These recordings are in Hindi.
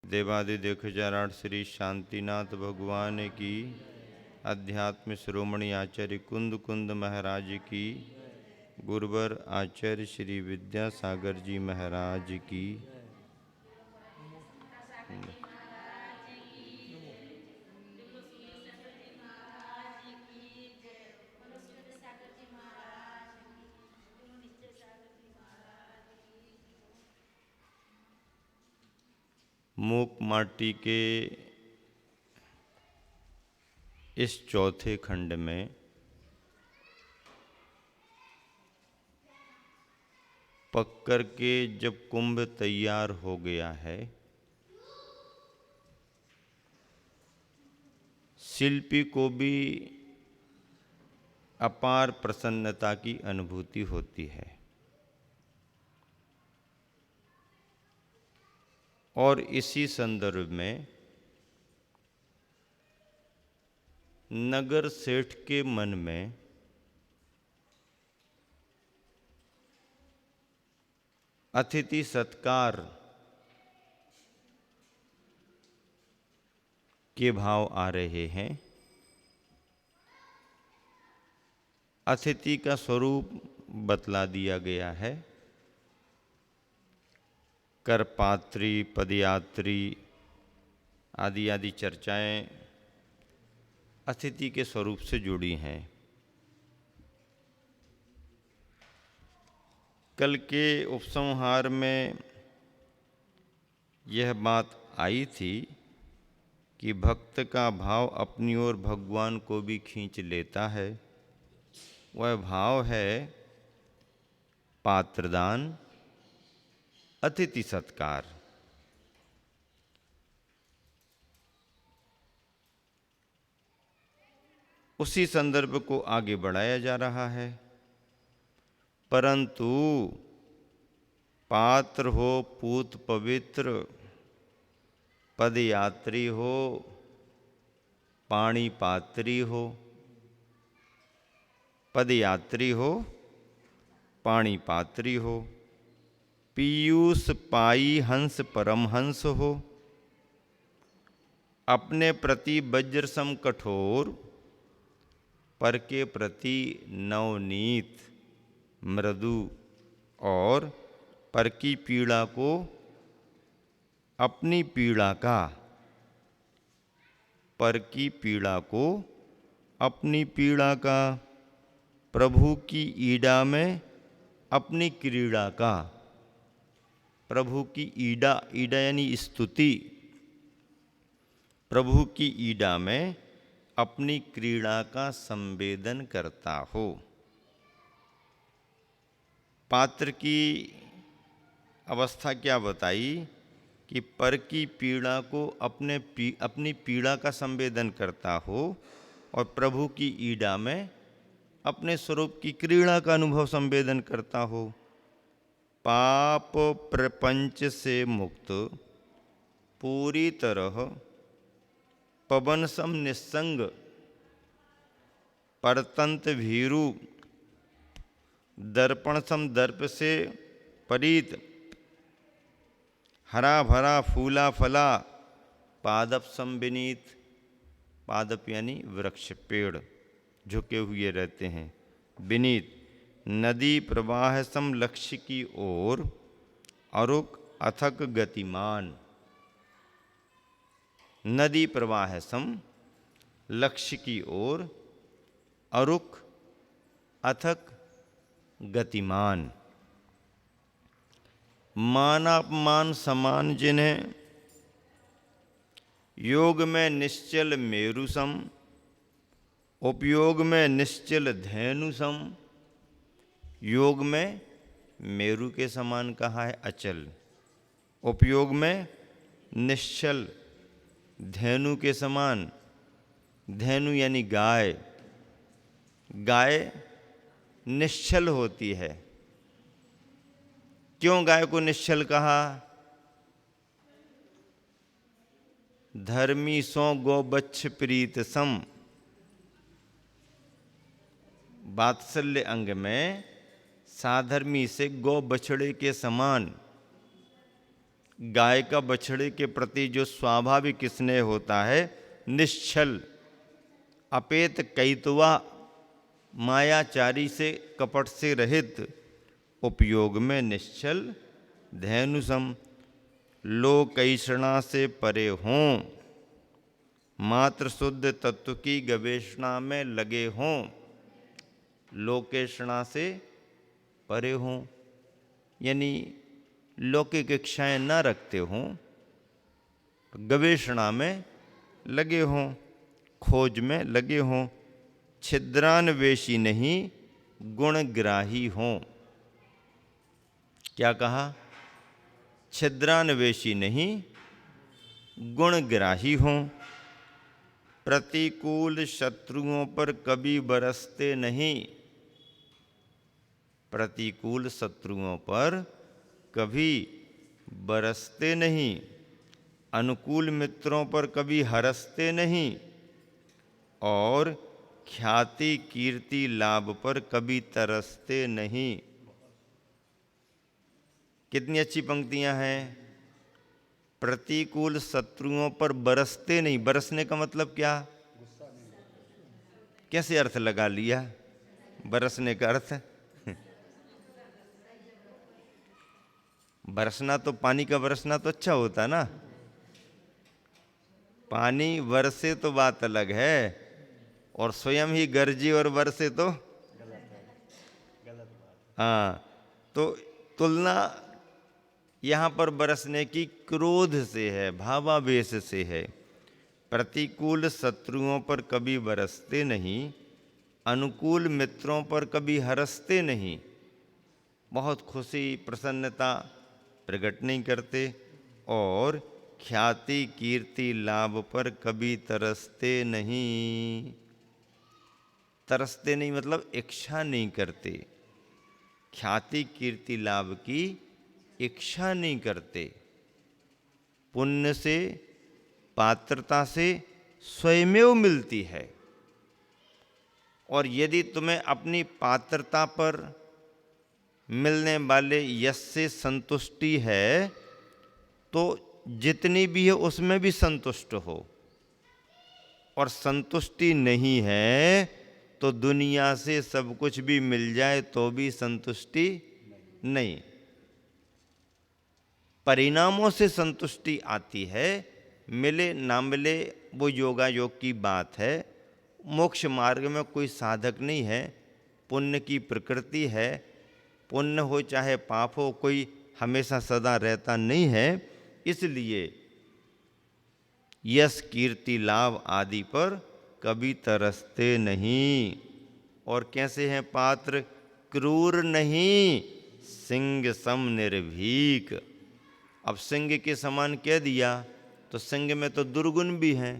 देवादिदेव चरण श्री शांतिनाथ भगवान की, अध्यात्म शिरोमणि आचार्य कुंद कुंद महाराज की, गुरुवर आचार्य श्री विद्यासागर जी महाराज की। मूक माटी के इस चौथे खंड में पक्कर के जब कुंभ तैयार हो गया है, शिल्पी को भी अपार प्रसन्नता की अनुभूति होती है और इसी संदर्भ में नगर सेठ के मन में अतिथि सत्कार के भाव आ रहे हैं। अतिथि का स्वरूप बतला दिया गया है। करपात्री, पदयात्री आदि आदि चर्चाएं अतिथि के स्वरूप से जुड़ी हैं। कल के उपसंहार में यह बात आई थी कि भक्त का भाव अपनी ओर भगवान को भी खींच लेता है। वह भाव है पात्रदान, अतिथि सत्कार। उसी संदर्भ को आगे बढ़ाया जा रहा है। परंतु पात्र हो पूत पवित्र, पदयात्री हो, पाणी पात्री हो, पदयात्री हो, पाणी पात्री हो, पीयूष पाई हंस परमहंस हो, अपने प्रति वज्र सम कठोर, पर के प्रति नवनीत मृदु और पर की पीड़ा को अपनी पीड़ा का, पर की पीड़ा को अपनी पीड़ा का, प्रभु की ईड़ा में अपनी क्रीड़ा का। प्रभु की ईड़ा, ईड़ा यानी स्तुति, प्रभु की ईड़ा में अपनी क्रीड़ा का संवेदन करता हो। पात्र की अवस्था क्या बताई कि पर की पीड़ा को अपनी पीड़ा का संवेदन करता हो और प्रभु की ईड़ा में अपने स्वरूप की क्रीड़ा का अनुभव संवेदन करता हो। पाप प्रपंच से मुक्त पूरी तरह पवन सम निस्संग, परतंत्र भीरु दर्पण सम दर्प से परीत, हरा भरा फूला फला पादप सम विनीत। पादप यानी वृक्ष, पेड़ झुके हुए रहते हैं। विनीत नदी प्रवाह सम लक्ष्य की ओर, अरुक अथक गतिमान। नदी प्रवाह सम लक्ष्य की ओर, अरुक अथक गतिमान। मानापमान समान जिन्हें, योग में निश्चल मेरु सम, उपयोग में निश्चल धेनु सम। योग में मेरु के समान कहा है अचल, उपयोग में निश्चल, धेनु के समान। धेनु यानी गाय, गाय निश्चल होती है। क्यों गाय को निश्चल कहा? धर्मी सो गो बच्छ प्रीत सम। वात्सल्य अंग में साधर्मी से गौ बछड़े के समान गाय का बछड़े के प्रति जो स्वाभाविक स्नेह होता है, निश्छल अपेत कैतुवा, मायाचारी से कपट से रहित, उपयोग में निश्चल धैनुसम, लोकैषणा से परे हों, मात्र शुद्ध तत्व की गवेषणा में लगे हों। लोकेषणा से परे हों यानी लौकिक इच्छाएं न रखते हों, गवेषणा में लगे हों, खोज में लगे हों। छिद्रान्वेषी नहीं गुणग्राही हों। क्या कहा? छिद्रान्वेषी नहीं गुणग्राही हों। प्रतिकूल शत्रुओं पर कभी बरसते नहीं। प्रतिकूल शत्रुओं पर कभी बरसते नहीं। अनुकूल मित्रों पर कभी हरसते नहीं। और ख्याति कीर्ति लाभ पर कभी तरसते नहीं। कितनी अच्छी पंक्तियां हैं। प्रतिकूल शत्रुओं पर बरसते नहीं। बरसने का मतलब क्या? कैसे अर्थ लगा लिया बरसने का अर्थ? बरसना तो पानी का बरसना तो अच्छा होता ना। पानी बरसे तो बात अलग है, और स्वयं ही गरजे और बरसे तो हाँ। तो तुलना यहाँ पर बरसने की क्रोध से है, भावावेश से है। प्रतिकूल शत्रुओं पर कभी बरसते नहीं, अनुकूल मित्रों पर कभी हरसते नहीं। बहुत खुशी प्रसन्नता प्रकट नहीं करते, और ख्याति कीर्ति लाभ पर कभी तरसते नहीं। तरसते नहीं मतलब इच्छा नहीं करते। ख्याति कीर्ति लाभ की इच्छा नहीं करते। पुण्य से पात्रता से स्वयमेव मिलती है। और यदि तुम्हें अपनी पात्रता पर मिलने वाले यश से संतुष्टि है, तो जितनी भी है उसमें भी संतुष्ट हो। और संतुष्टि नहीं है तो दुनिया से सब कुछ भी मिल जाए तो भी संतुष्टि नहीं। परिणामों से संतुष्टि आती है, मिले ना मिले वो योगा योग की बात है। मोक्ष मार्ग में कोई साधक नहीं है, पुण्य की प्रकृति है। पुण्य हो चाहे पाप हो, कोई हमेशा सदा रहता नहीं है। इसलिए यश कीर्ति लाभ आदि पर कभी तरसते नहीं। और कैसे हैं पात्र? क्रूर नहीं, सिंह सम निर्भीक। अब सिंह के समान कह दिया तो सिंह में तो दुर्गुण भी हैं।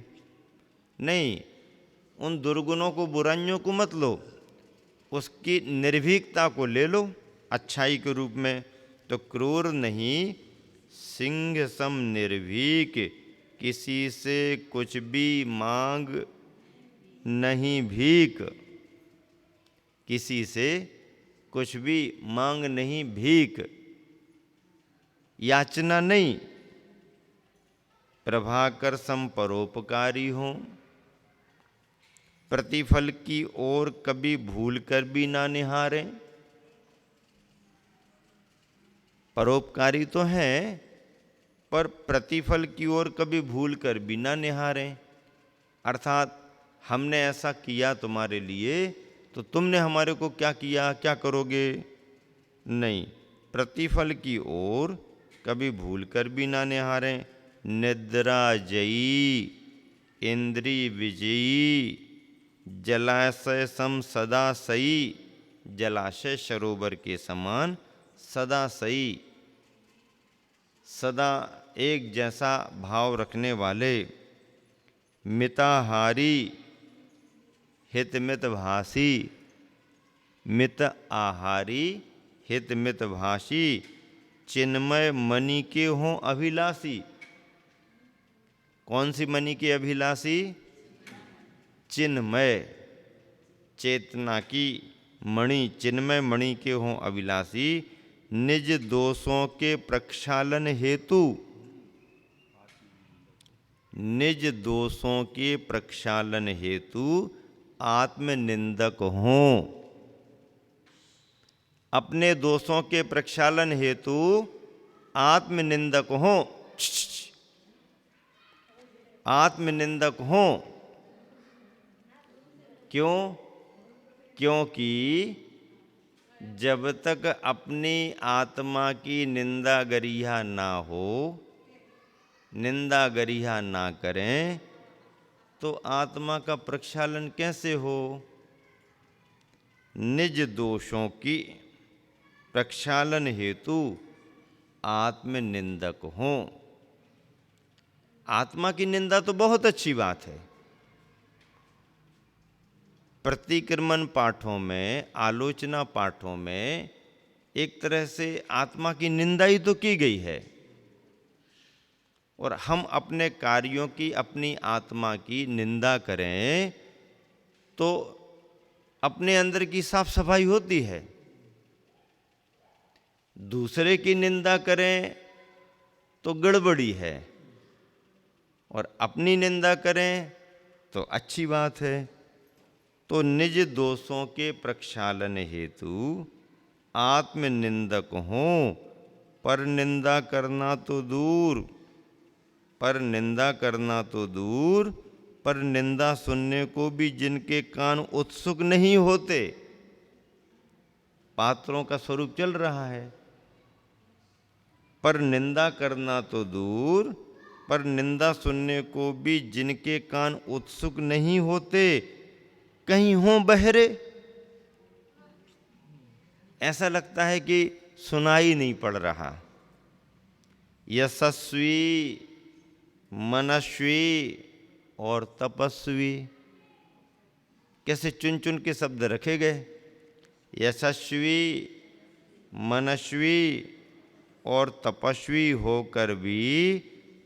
नहीं, उन दुर्गुणों को, बुराइयों को मत लो, उसकी निर्भीकता को ले लो अच्छाई के रूप में। तो क्रूर नहीं, सिंह सम निर्भीक, किसी से कुछ भी मांग नहीं भीख। किसी से कुछ भी मांग नहीं भीख, याचना नहीं। प्रभाकर सम परोपकारी हो, प्रतिफल की ओर कभी भूल कर भी ना निहारें। परोपकारी तो हैं, पर प्रतिफल की ओर कभी भूल कर भी ना निहारें। अर्थात हमने ऐसा किया तुम्हारे लिए, तो तुमने हमारे को क्या किया, क्या करोगे? नहीं, प्रतिफल की ओर कभी भूल कर भी ना निहारें। निद्रा जयी इंद्रिय विजयी, जलाशय सम सदा सई। जलाशय सरोवर के समान सदा सई, सदा एक जैसा भाव रखने वाले। मिताहारी हितमित भाषी, मित आहारी हितमित भाषी, चिन्मय मणि के हों अभिलाषी। कौन सी मणि के अभिलाषी? चिन्मय, चेतना की मणि, चिन्मय मणि के हों अभिलाषी। निज दोषों के प्रक्षालन हेतु, निज दोषों के प्रक्षालन हेतु आत्मनिंदक हों। अपने दोषों के प्रक्षालन हेतु आत्मनिंदक हों। आत्मनिंदक हों। क्यों? क्योंकि जब तक अपनी आत्मा की निंदा गरिहा ना हो, निंदा गरिहा ना करें, तो आत्मा का प्रक्षालन कैसे हो? निज दोषों की प्रक्षालन हेतु आत्मनिंदक हों। आत्मा की निंदा तो बहुत अच्छी बात है। प्रतिक्रमण पाठों में, आलोचना पाठों में एक तरह से आत्मा की निंदा ही तो की गई है। और हम अपने कार्यों की, अपनी आत्मा की निंदा करें तो अपने अंदर की साफ सफाई होती है। दूसरे की निंदा करें तो गड़बड़ी है, और अपनी निंदा करें तो अच्छी बात है। तो निज दोषों के प्रक्षालन हेतु आत्मनिंदक हों। पर निंदा करना तो दूर, पर निंदा करना तो दूर, पर निंदा सुनने को भी जिनके कान उत्सुक नहीं होते। पात्रों का स्वरूप चल रहा है। पर निंदा करना तो दूर, पर निंदा सुनने को भी जिनके कान उत्सुक नहीं होते, कहीं हों बहरे। ऐसा लगता है कि सुनाई नहीं पड़ रहा। यशस्वी, मनस्वी और तपस्वी, कैसे चुन चुन के शब्द रखे गए। यशस्वी, मनस्वी और तपस्वी होकर भी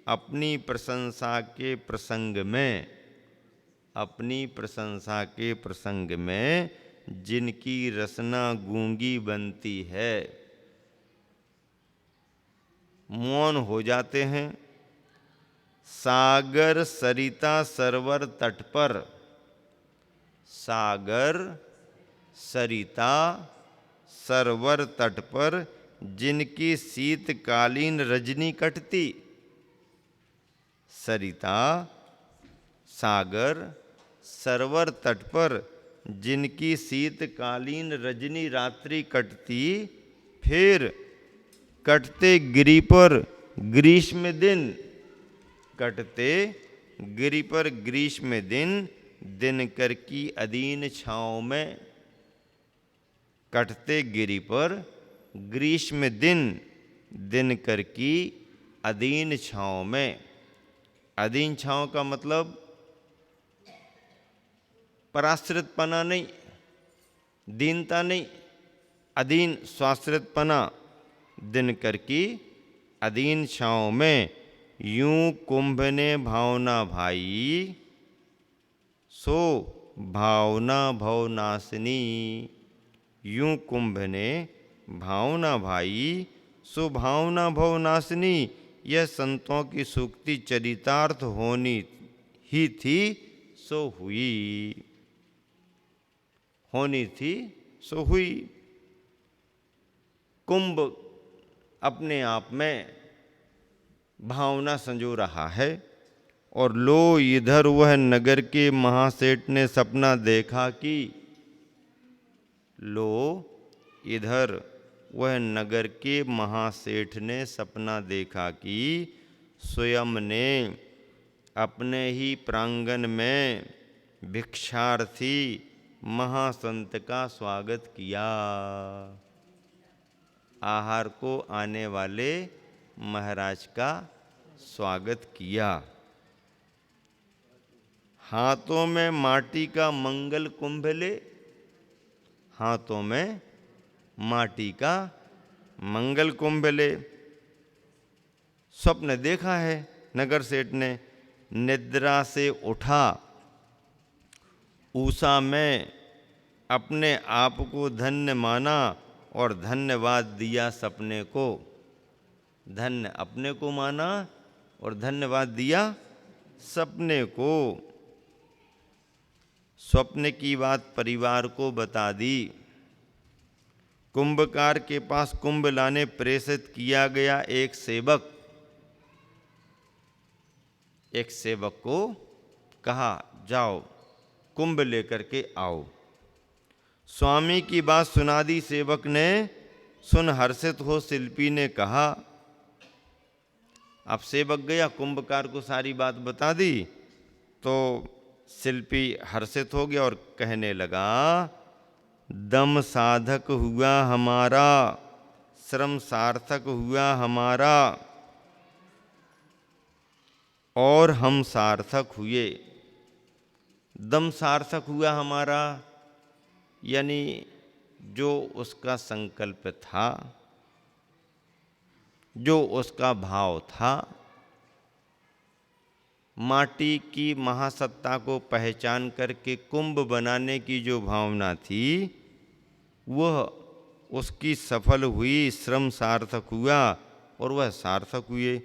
अपनी प्रशंसा के प्रसंग में, अपनी प्रशंसा के प्रसंग में जिनकी रसना गूंगी बनती है, मौन हो जाते हैं। सागर सरिता सरोवर तट पर, सागर सरिता सरोवर तट पर जिनकी शीतकालीन रजनी कटती। सरिता, सागर, सरोवर तट पर जिनकी शीतकालीन रजनी रात्रि कटती, फिर कटते गिरि पर ग्रीष्म दिन, कटते गिरि पर ग्रीष्म दिन, दिनकर की अधीन छाँव में। कटते गिरि पर ग्रीष्म दिन, दिनकर की अधीन छाँव में। अधीन छाँव का मतलब पराश्रितपना नहीं, दीनता नहीं, अधीन स्वाश्रितपना। दिनकर की अधीन छाँव में यूं कुंभ ने भावना भाई, सो भावना भवनाशिनी। यूं कुंभ ने भावना भाई, सो भावना भवनाशिनी। यह संतों की सूक्ति चरितार्थ होनी ही थी, सो हुई। होनी थी सो हुई। कुंभ अपने आप में भावना संजो रहा है, और लो इधर वह नगर के महासेठ ने सपना देखा कि, लो इधर वह नगर के महासेठ ने सपना देखा कि स्वयं ने अपने ही प्रांगण में भिक्षार्थी महासंत का स्वागत किया। आहार को आने वाले महाराज का स्वागत किया। हाथों में माटी का मंगल कुंभ ले, हाथों में माटी का मंगल कुंभ ले। स्वप्न देखा है नगर सेठ ने। निद्रा से उठा, उषा में अपने आप को धन्य माना और धन्यवाद दिया सपने को। धन्य अपने को माना और धन्यवाद दिया सपने को, स्वप्न की बात परिवार को बता दी। कुंभकार के पास कुंभ लाने प्रेषित किया गया एक सेवक को कहा, जाओ कुंभ लेकर के आओ। स्वामी की बात सुना दी सेवक ने, सुन हर्षित हो शिल्पी ने कहा। अब सेवक गया, कुंभकार को सारी बात बता दी, तो शिल्पी हर्षित हो गया और कहने लगा, दम साधक हुआ हमारा, श्रम सार्थक हुआ हमारा, और हम सार्थक हुए। दम सार्थक हुआ हमारा यानी जो उसका संकल्प था, जो उसका भाव था, माटी की महासत्ता को पहचान करके कुंभ बनाने की जो भावना थी, वह उसकी सफल हुई, श्रम सार्थक हुआ और वह सार्थक हुए।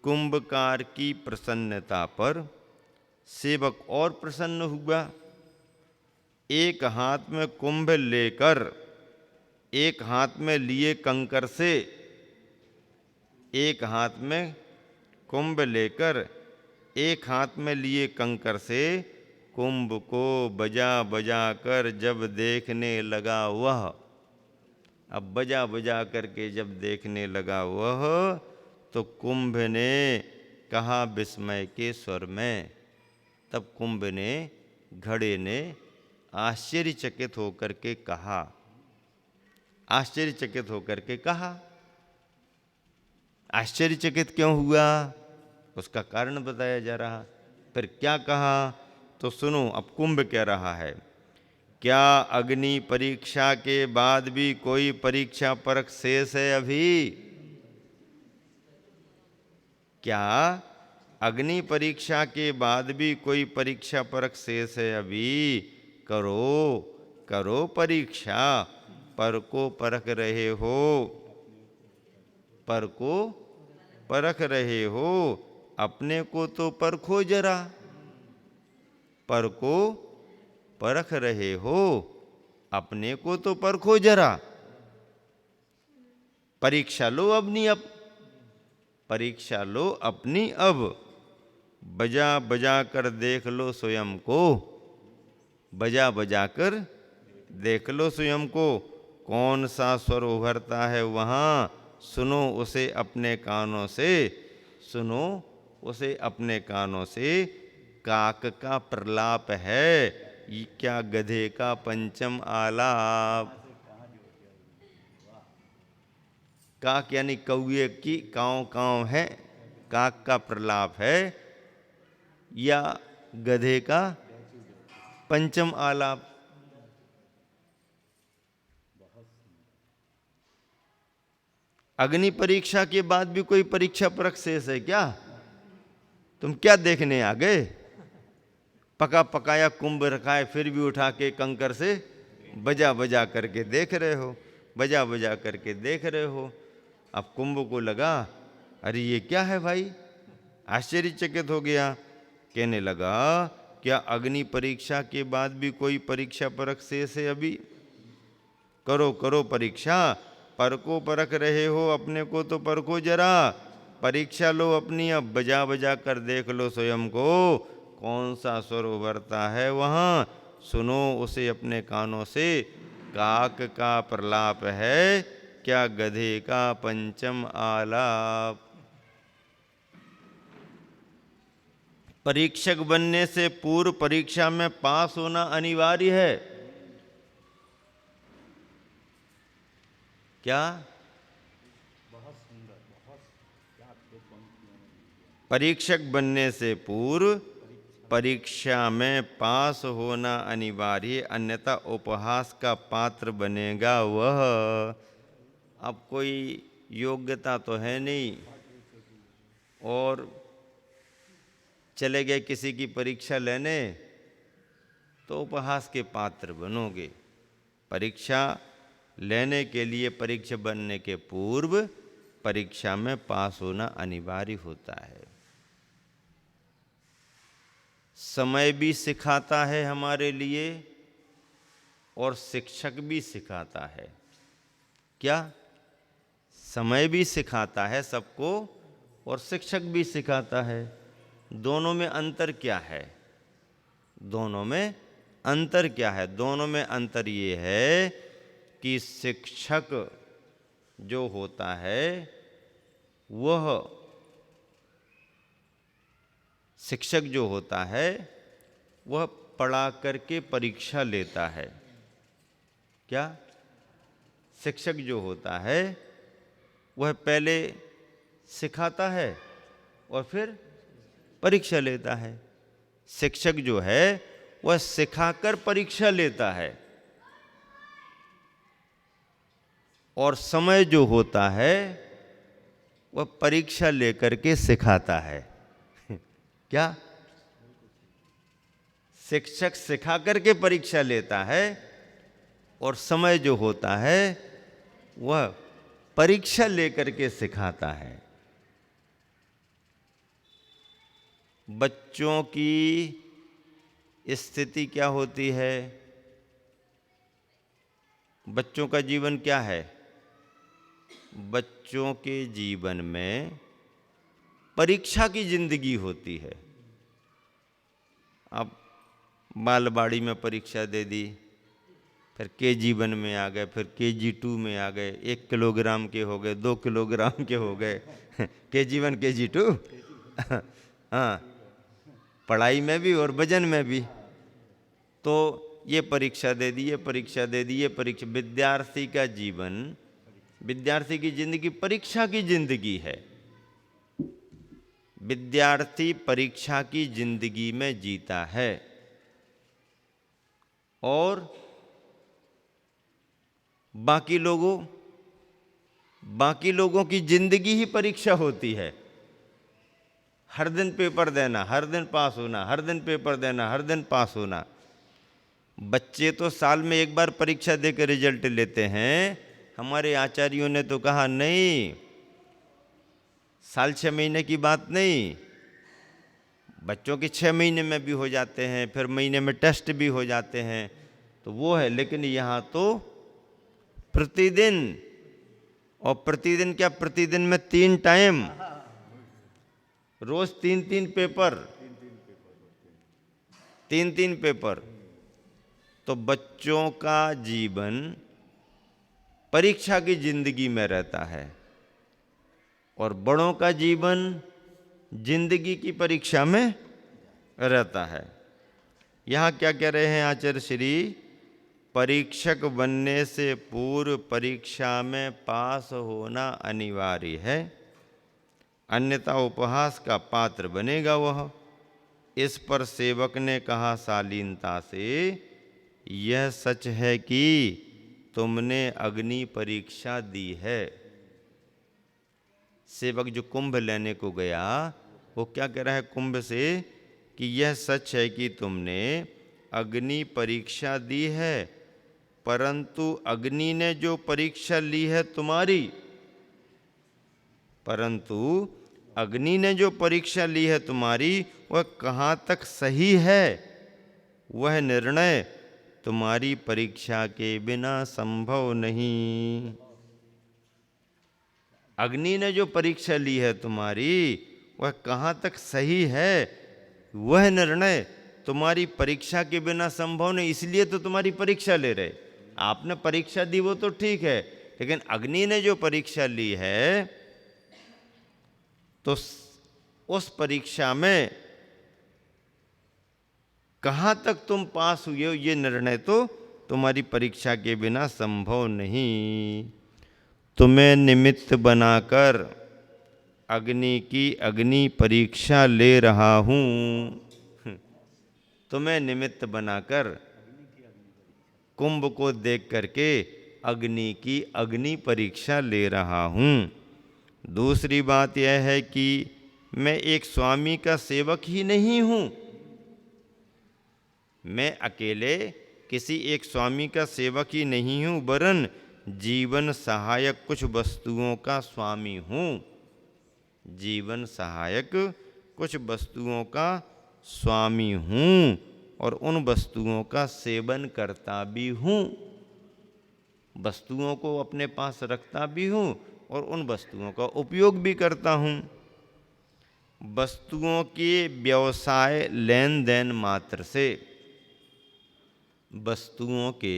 कुंभकार की प्रसन्नता पर सेवक और प्रसन्न हुआ। एक हाथ में कुंभ लेकर, एक हाथ में लिए कंकर से, एक हाथ में कुंभ लेकर एक हाथ में लिए कंकर से कुंभ को बजा बजा कर जब देखने लगा वह, अब बजा बजा करके जब देखने लगा वह, तो कुंभ ने कहा विस्मय के स्वर में, तब कुंभ ने, घड़े ने आश्चर्यचकित होकर के कहा, आश्चर्यचकित होकर के कहा। आश्चर्यचकित क्यों हुआ, उसका कारण बताया जा रहा। फिर क्या कहा, तो सुनो, अब कुंभ कह रहा है, क्या अग्नि परीक्षा के बाद भी कोई परीक्षा परख शेष है अभी? क्या अग्नि परीक्षा के बाद भी कोई परीक्षा परख शेष है अभी? करो करो परीक्षा, पर को परख रहे हो, पर को परख रहे हो, अपने को तो परखो जरा। पर को परख रहे हो, अपने को तो परखो जरा। परीक्षा लो अपनी अब, परीक्षा लो अपनी अब, बजा बजा कर देख लो स्वयं को, बजा बजा कर देख लो स्वयं को। कौन सा स्वर उभरता है वहाँ, सुनो उसे अपने कानों से, सुनो उसे अपने कानों से। काक का प्रलाप है, ये क्या गधे का पंचम आलाप। काक यानी कौए की काँव काँव है, काक का प्रलाप है, या गधे का पंचम आलाप। अग्नि परीक्षा के बाद भी कोई परीक्षा परख शेष है क्या? तुम क्या देखने आ गए? पका पकाया कुंभ रखा है, फिर भी उठा के कंकर से बजा बजा करके देख रहे हो, बजा बजा करके देख रहे हो। अब कुंभ को लगा, अरे ये क्या है भाई, आश्चर्यचकित हो गया। कहने लगा, क्या अग्नि परीक्षा के बाद भी कोई परीक्षा परख शेष है अभी? करो करो परीक्षा, पर को परख रहे हो, अपने को तो परखो जरा। परीक्षा लो अपनी अब, बजा बजा कर देख लो स्वयं को, कौन सा स्वर उभरता है वहाँ, सुनो उसे अपने कानों से। काक का प्रलाप है, क्या गधे का पंचम आलाप। परीक्षक बनने से पूर्व परीक्षा में पास होना अनिवार्य है। क्या? परीक्षक बनने से पूर्व परीक्षा में पास होना अनिवार्य, अन्यथा उपहास का पात्र बनेगा वह। अब कोई योग्यता तो है नहीं और चले गए किसी की परीक्षा लेने, तो उपहास के पात्र बनोगे। परीक्षा लेने के लिए, परीक्षा बनने के पूर्व परीक्षा में पास होना अनिवार्य होता है। समय भी सिखाता है हमारे लिए और शिक्षक भी सिखाता है। क्या? समय भी सिखाता है सबको और शिक्षक भी सिखाता है। दोनों में अंतर क्या है? दोनों में अंतर क्या है? दोनों में अंतर ये है कि शिक्षक जो होता है वह वह पढ़ा करके परीक्षा लेता है। क्या? शिक्षक जो होता है वह पहले सिखाता है और फिर परीक्षा लेता है। शिक्षक जो है वह सिखाकर परीक्षा लेता है और समय जो होता है वह परीक्षा लेकर के सिखाता है। क्या? शिक्षक सिखाकर के परीक्षा लेता है और समय जो होता है वह परीक्षा लेकर के सिखाता है। बच्चों की स्थिति क्या होती है? बच्चों का जीवन क्या है? बच्चों के जीवन में परीक्षा की जिंदगी होती है। अब बालवाड़ी में परीक्षा दे दी, फिर KG1 में आ गए, फिर KG2 में आ गए, 1 किलोग्राम के हो गए, 2 किलोग्राम के हो गए। KG1 KG2 हाँ, पढ़ाई में भी और वजन में भी। तो ये परीक्षा दे दी, ये परीक्षा दे दी, ये परीक्षा। विद्यार्थी का जीवन, विद्यार्थी की जिंदगी परीक्षा की जिंदगी है। विद्यार्थी परीक्षा की जिंदगी में जीता है और बाकी लोगों की जिंदगी ही परीक्षा होती है। हर दिन पेपर देना, हर दिन पास होना, हर दिन पेपर देना, हर दिन पास होना। बच्चे तो साल में एक बार परीक्षा देकर रिजल्ट लेते हैं। हमारे आचार्यों ने तो कहा नहीं, साल 6 महीने की बात नहीं, बच्चों के 6 महीने में भी हो जाते हैं, फिर महीने में टेस्ट भी हो जाते हैं, तो वो है। लेकिन यहाँ तो प्रतिदिन, और प्रतिदिन क्या, प्रतिदिन में 3 टाइम, रोज 3-3 पेपर, 3-3 पेपर। तो बच्चों का जीवन परीक्षा की जिंदगी में रहता है और बड़ों का जीवन जिंदगी की परीक्षा में रहता है। यहाँ क्या कह रहे हैं आचार्य श्री? परीक्षक बनने से पूर्व परीक्षा में पास होना अनिवार्य है, अन्यथा उपहास का पात्र बनेगा वह। इस पर सेवक ने कहा शालीनता से, यह सच है कि तुमने अग्नि परीक्षा दी है। सेवक जो कुंभ लेने को गया वो क्या कह रहा है कुंभ से कि यह सच है कि तुमने अग्नि परीक्षा दी है, परंतु अग्नि ने जो परीक्षा ली है तुम्हारी, परंतु अग्नि ने जो परीक्षा ली है तुम्हारी वह कहाँ तक सही है, वह निर्णय तुम्हारी परीक्षा के बिना संभव नहीं। अग्नि ने जो परीक्षा ली है तुम्हारी वह कहाँ तक सही है, वह निर्णय तुम्हारी परीक्षा के बिना संभव नहीं। इसलिए तो तुम्हारी परीक्षा ले रहे। आपने परीक्षा दी वो तो ठीक है, लेकिन अग्नि ने जो परीक्षा ली है तो उस परीक्षा में कहाँ तक तुम पास हुए हो, ये निर्णय तो तुम्हारी परीक्षा के बिना संभव नहीं। तुम्हें निमित्त बनाकर अग्नि की अग्नि परीक्षा ले रहा हूँ। तुम्हें निमित्त बनाकर कुंभ को देख करके अग्नि की अग्नि परीक्षा ले रहा हूँ। दूसरी बात यह है कि मैं एक स्वामी का सेवक ही नहीं हूँ। मैं अकेले किसी एक स्वामी का सेवक ही नहीं हूँ, वरन जीवन सहायक कुछ वस्तुओं का स्वामी हूँ। जीवन सहायक कुछ वस्तुओं का स्वामी हूँ और उन वस्तुओं का सेवन करता भी हूँ। वस्तुओं को अपने पास रखता भी हूँ और उन वस्तुओं का उपयोग भी करता हूँ। वस्तुओं के व्यवसाय लेन देन मात्र से, वस्तुओं के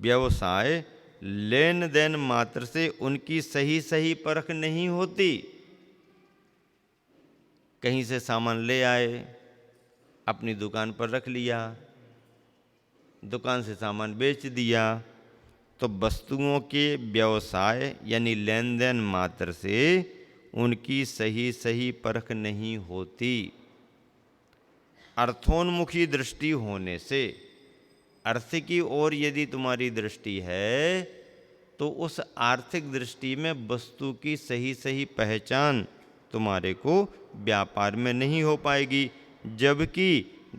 व्यवसाय लेन देन मात्र से उनकी सही सही परख नहीं होती। कहीं से सामान ले आए, अपनी दुकान पर रख लिया, दुकान से सामान बेच दिया, तो वस्तुओं के व्यवसाय यानी लेन देन मात्र से उनकी सही सही परख नहीं होती। अर्थोन्मुखी दृष्टि होने से, अर्थ की ओर यदि तुम्हारी दृष्टि है तो उस आर्थिक दृष्टि में वस्तु की सही सही पहचान तुम्हारे को व्यापार में नहीं हो पाएगी। जबकि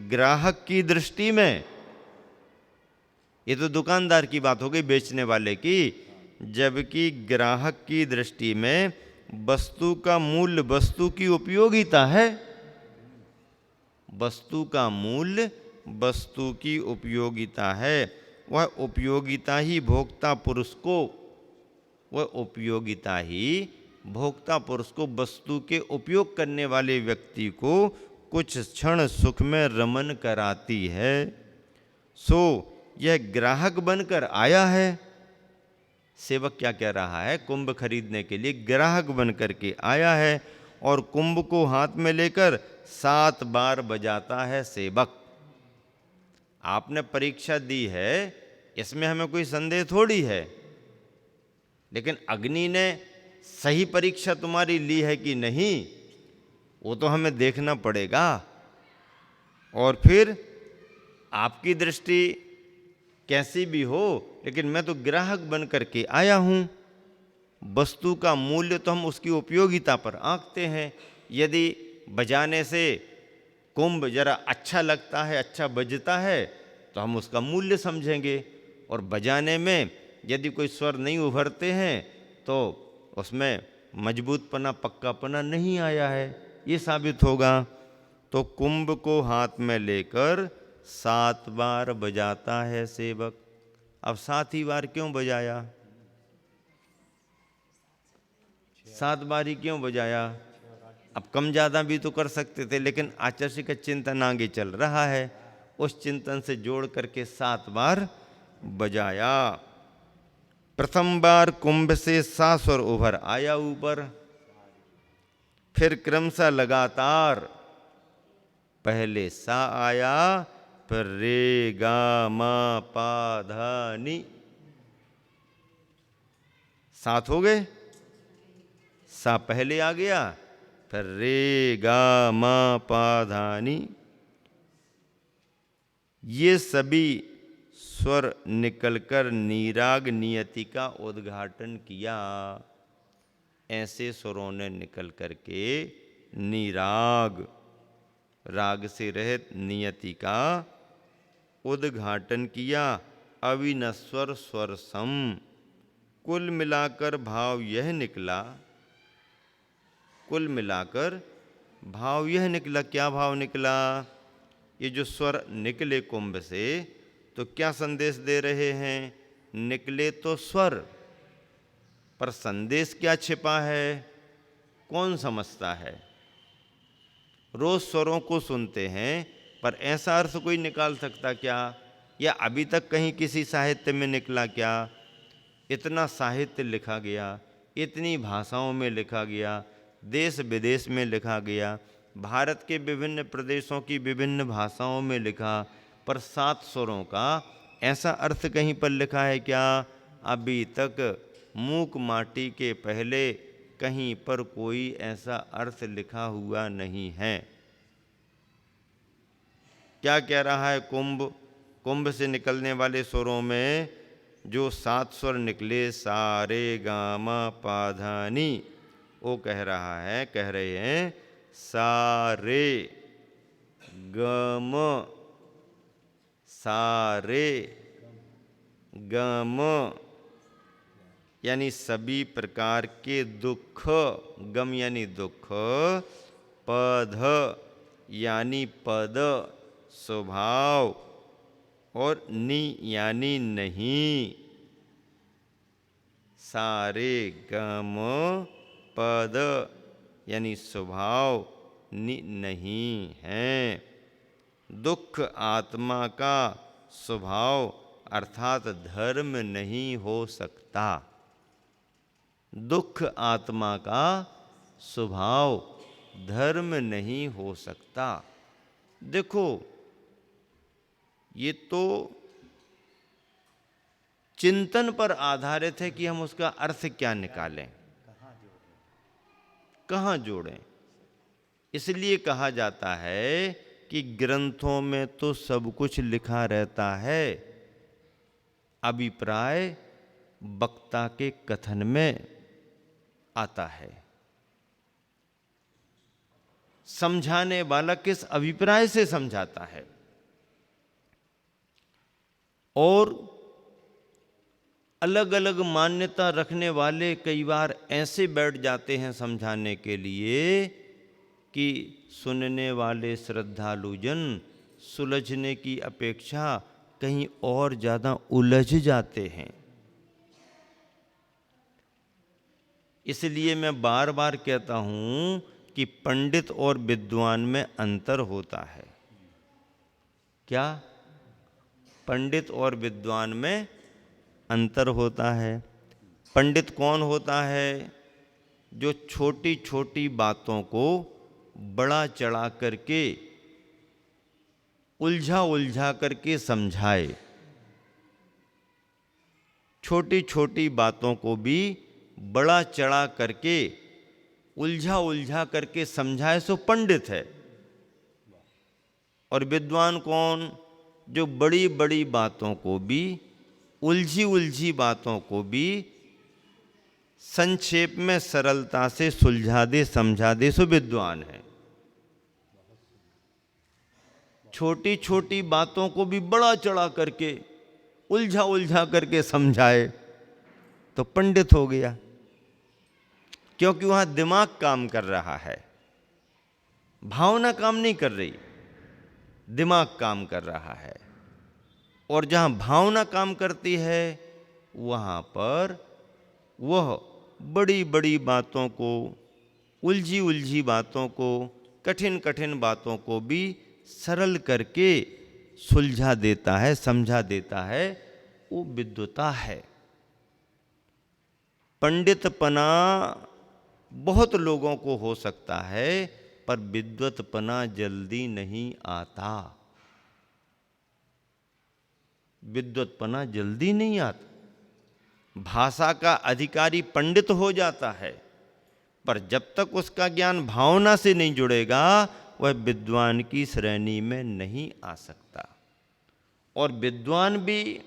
ग्राहक की दृष्टि में, ये तो दुकानदार की बात हो गई, बेचने वाले की, जबकि ग्राहक की दृष्टि में वस्तु का मूल्य वस्तु की उपयोगिता है। वस्तु का मूल्य वस्तु की उपयोगिता है। वह उपयोगिता ही भोक्ता पुरुष को, वह उपयोगिता ही भोक्ता पुरुष को, वस्तु के उपयोग करने वाले व्यक्ति को कुछ क्षण सुख में रमन कराती है। सो यह ग्राहक बनकर आया है। सेवक क्या कह रहा है? कुंभ खरीदने के लिए ग्राहक बनकर के आया है और कुंभ को हाथ में लेकर 7 बार बजाता है सेवक। आपने परीक्षा दी है, इसमें हमें कोई संदेह थोड़ी है, लेकिन अग्नि ने सही परीक्षा तुम्हारी ली है कि नहीं, वो तो हमें देखना पड़ेगा। और फिर आपकी दृष्टि कैसी भी हो, लेकिन मैं तो ग्राहक बन करके आया हूं। वस्तु का मूल्य तो हम उसकी उपयोगिता पर आंकते हैं। यदि बजाने से कुंभ जरा अच्छा लगता है, अच्छा बजता है, तो हम उसका मूल्य समझेंगे। और बजाने में यदि कोई स्वर नहीं उभरते हैं तो उसमें मजबूतपना, पक्कापना नहीं आया है, ये साबित होगा। तो कुंभ को हाथ में लेकर 7 बार बजाता है सेवक। अब 7 ही बार क्यों बजाया? 7 बार ही क्यों बजाया? अब कम ज़्यादा भी तो कर सकते थे, लेकिन आचार्य का चिंतन आगे चल रहा है, उस चिंतन से जोड़ करके 7 बार बजाया। प्रथम बार कुंभ से सा स्वर उभर आया ऊपर, फिर क्रमशः लगातार पहले सा आया, फिर रे गा मा पा धा नी, 7 हो गए। सा पहले आ गया, फिर रे गा मा पा धा नी। ये सभी स्वर निकलकर नीराग नियति का उद्घाटन किया। ऐसे स्वरों ने निकल करके नीराग, राग से रहित नियति का उद्घाटन किया। अविनश्वर स्वर सम, कुल मिलाकर भाव यह निकला, कुल मिलाकर भाव यह निकला। क्या भाव निकला? ये जो स्वर निकले कुंभ से, तो क्या संदेश दे रहे हैं? निकले तो स्वर, पर संदेश क्या छिपा है? कौन समझता है? रोज स्वरों को सुनते हैं, पर ऐसा अर्थ कोई निकाल सकता क्या? या अभी तक कहीं किसी साहित्य में निकला क्या? इतना साहित्य लिखा गया, इतनी भाषाओं में लिखा गया, देश विदेश में लिखा गया, भारत के विभिन्न प्रदेशों की विभिन्न भाषाओं में लिखा, पर 7 स्वरों का ऐसा अर्थ कहीं पर लिखा है क्या? अभी तक मूक माटी के पहले कहीं पर कोई ऐसा अर्थ लिखा हुआ नहीं है। क्या कह रहा है कुंभ? कुंभ से निकलने वाले स्वरों में जो 7 स्वर निकले, सा रे गा मा पा धा नी, वो कह रहा है, कह रहे हैं सा रे गम, सा रे गम, यानी सभी प्रकार के दुख, गम यानी दुख, पध यानी पद स्वभाव और नि यानी नहीं। सारे गम पद यानी स्वभाव नि नहीं है। दुख आत्मा का स्वभाव अर्थात धर्म नहीं हो सकता। दुख आत्मा का स्वभाव धर्म नहीं हो सकता। देखो, ये तो चिंतन पर आधारित है कि हम उसका अर्थ क्या निकालें, कहाँ जोड़ें। इसलिए कहा जाता है कि ग्रंथों में तो सब कुछ लिखा रहता है, अभिप्राय वक्ता के कथन में आता है। समझाने वाला किस अभिप्राय से समझाता है। और अलग अलग मान्यता रखने वाले कई बार ऐसे बैठ जाते हैं समझाने के लिए कि सुनने वाले श्रद्धालुजन सुलझने की अपेक्षा कहीं और ज़्यादा उलझ जाते हैं। इसलिए मैं बार बार कहता हूँ कि पंडित और विद्वान में अंतर होता है। क्या? पंडित और विद्वान में अंतर होता है। पंडित कौन होता है? जो छोटी छोटी बातों को बड़ा चढ़ा करके उलझा उलझा करके समझाए। छोटी छोटी बातों को भी बड़ा चढ़ा करके उलझा उलझा करके समझाए, सो पंडित है। और विद्वान कौन? जो बड़ी बड़ी बातों को भी, उलझी उलझी बातों को भी संक्षेप में सरलता से सुलझा दे, समझा दे, सो विद्वान है। छोटी छोटी बातों को भी बड़ा चढ़ा करके उलझा उलझा करके समझाए तो पंडित हो गया। क्योंकि वहां दिमाग काम कर रहा है, भावना काम नहीं कर रही, दिमाग काम कर रहा है। और जहां भावना काम करती है वहां पर वह बड़ी बड़ी बातों को, उलझी उलझी बातों को, कठिन कठिन बातों को भी सरल करके सुलझा देता है, समझा देता है। वो विद्वता है। पंडितपना बहुत लोगों को हो सकता है, पर विद्वतपना जल्दी नहीं आता। विद्वतपना जल्दी नहीं आता। भाषा का अधिकारी पंडित हो जाता है, पर जब तक उसका ज्ञान भावना से नहीं जुड़ेगा वह विद्वान की श्रेणी में नहीं आ सकता। और विद्वान भी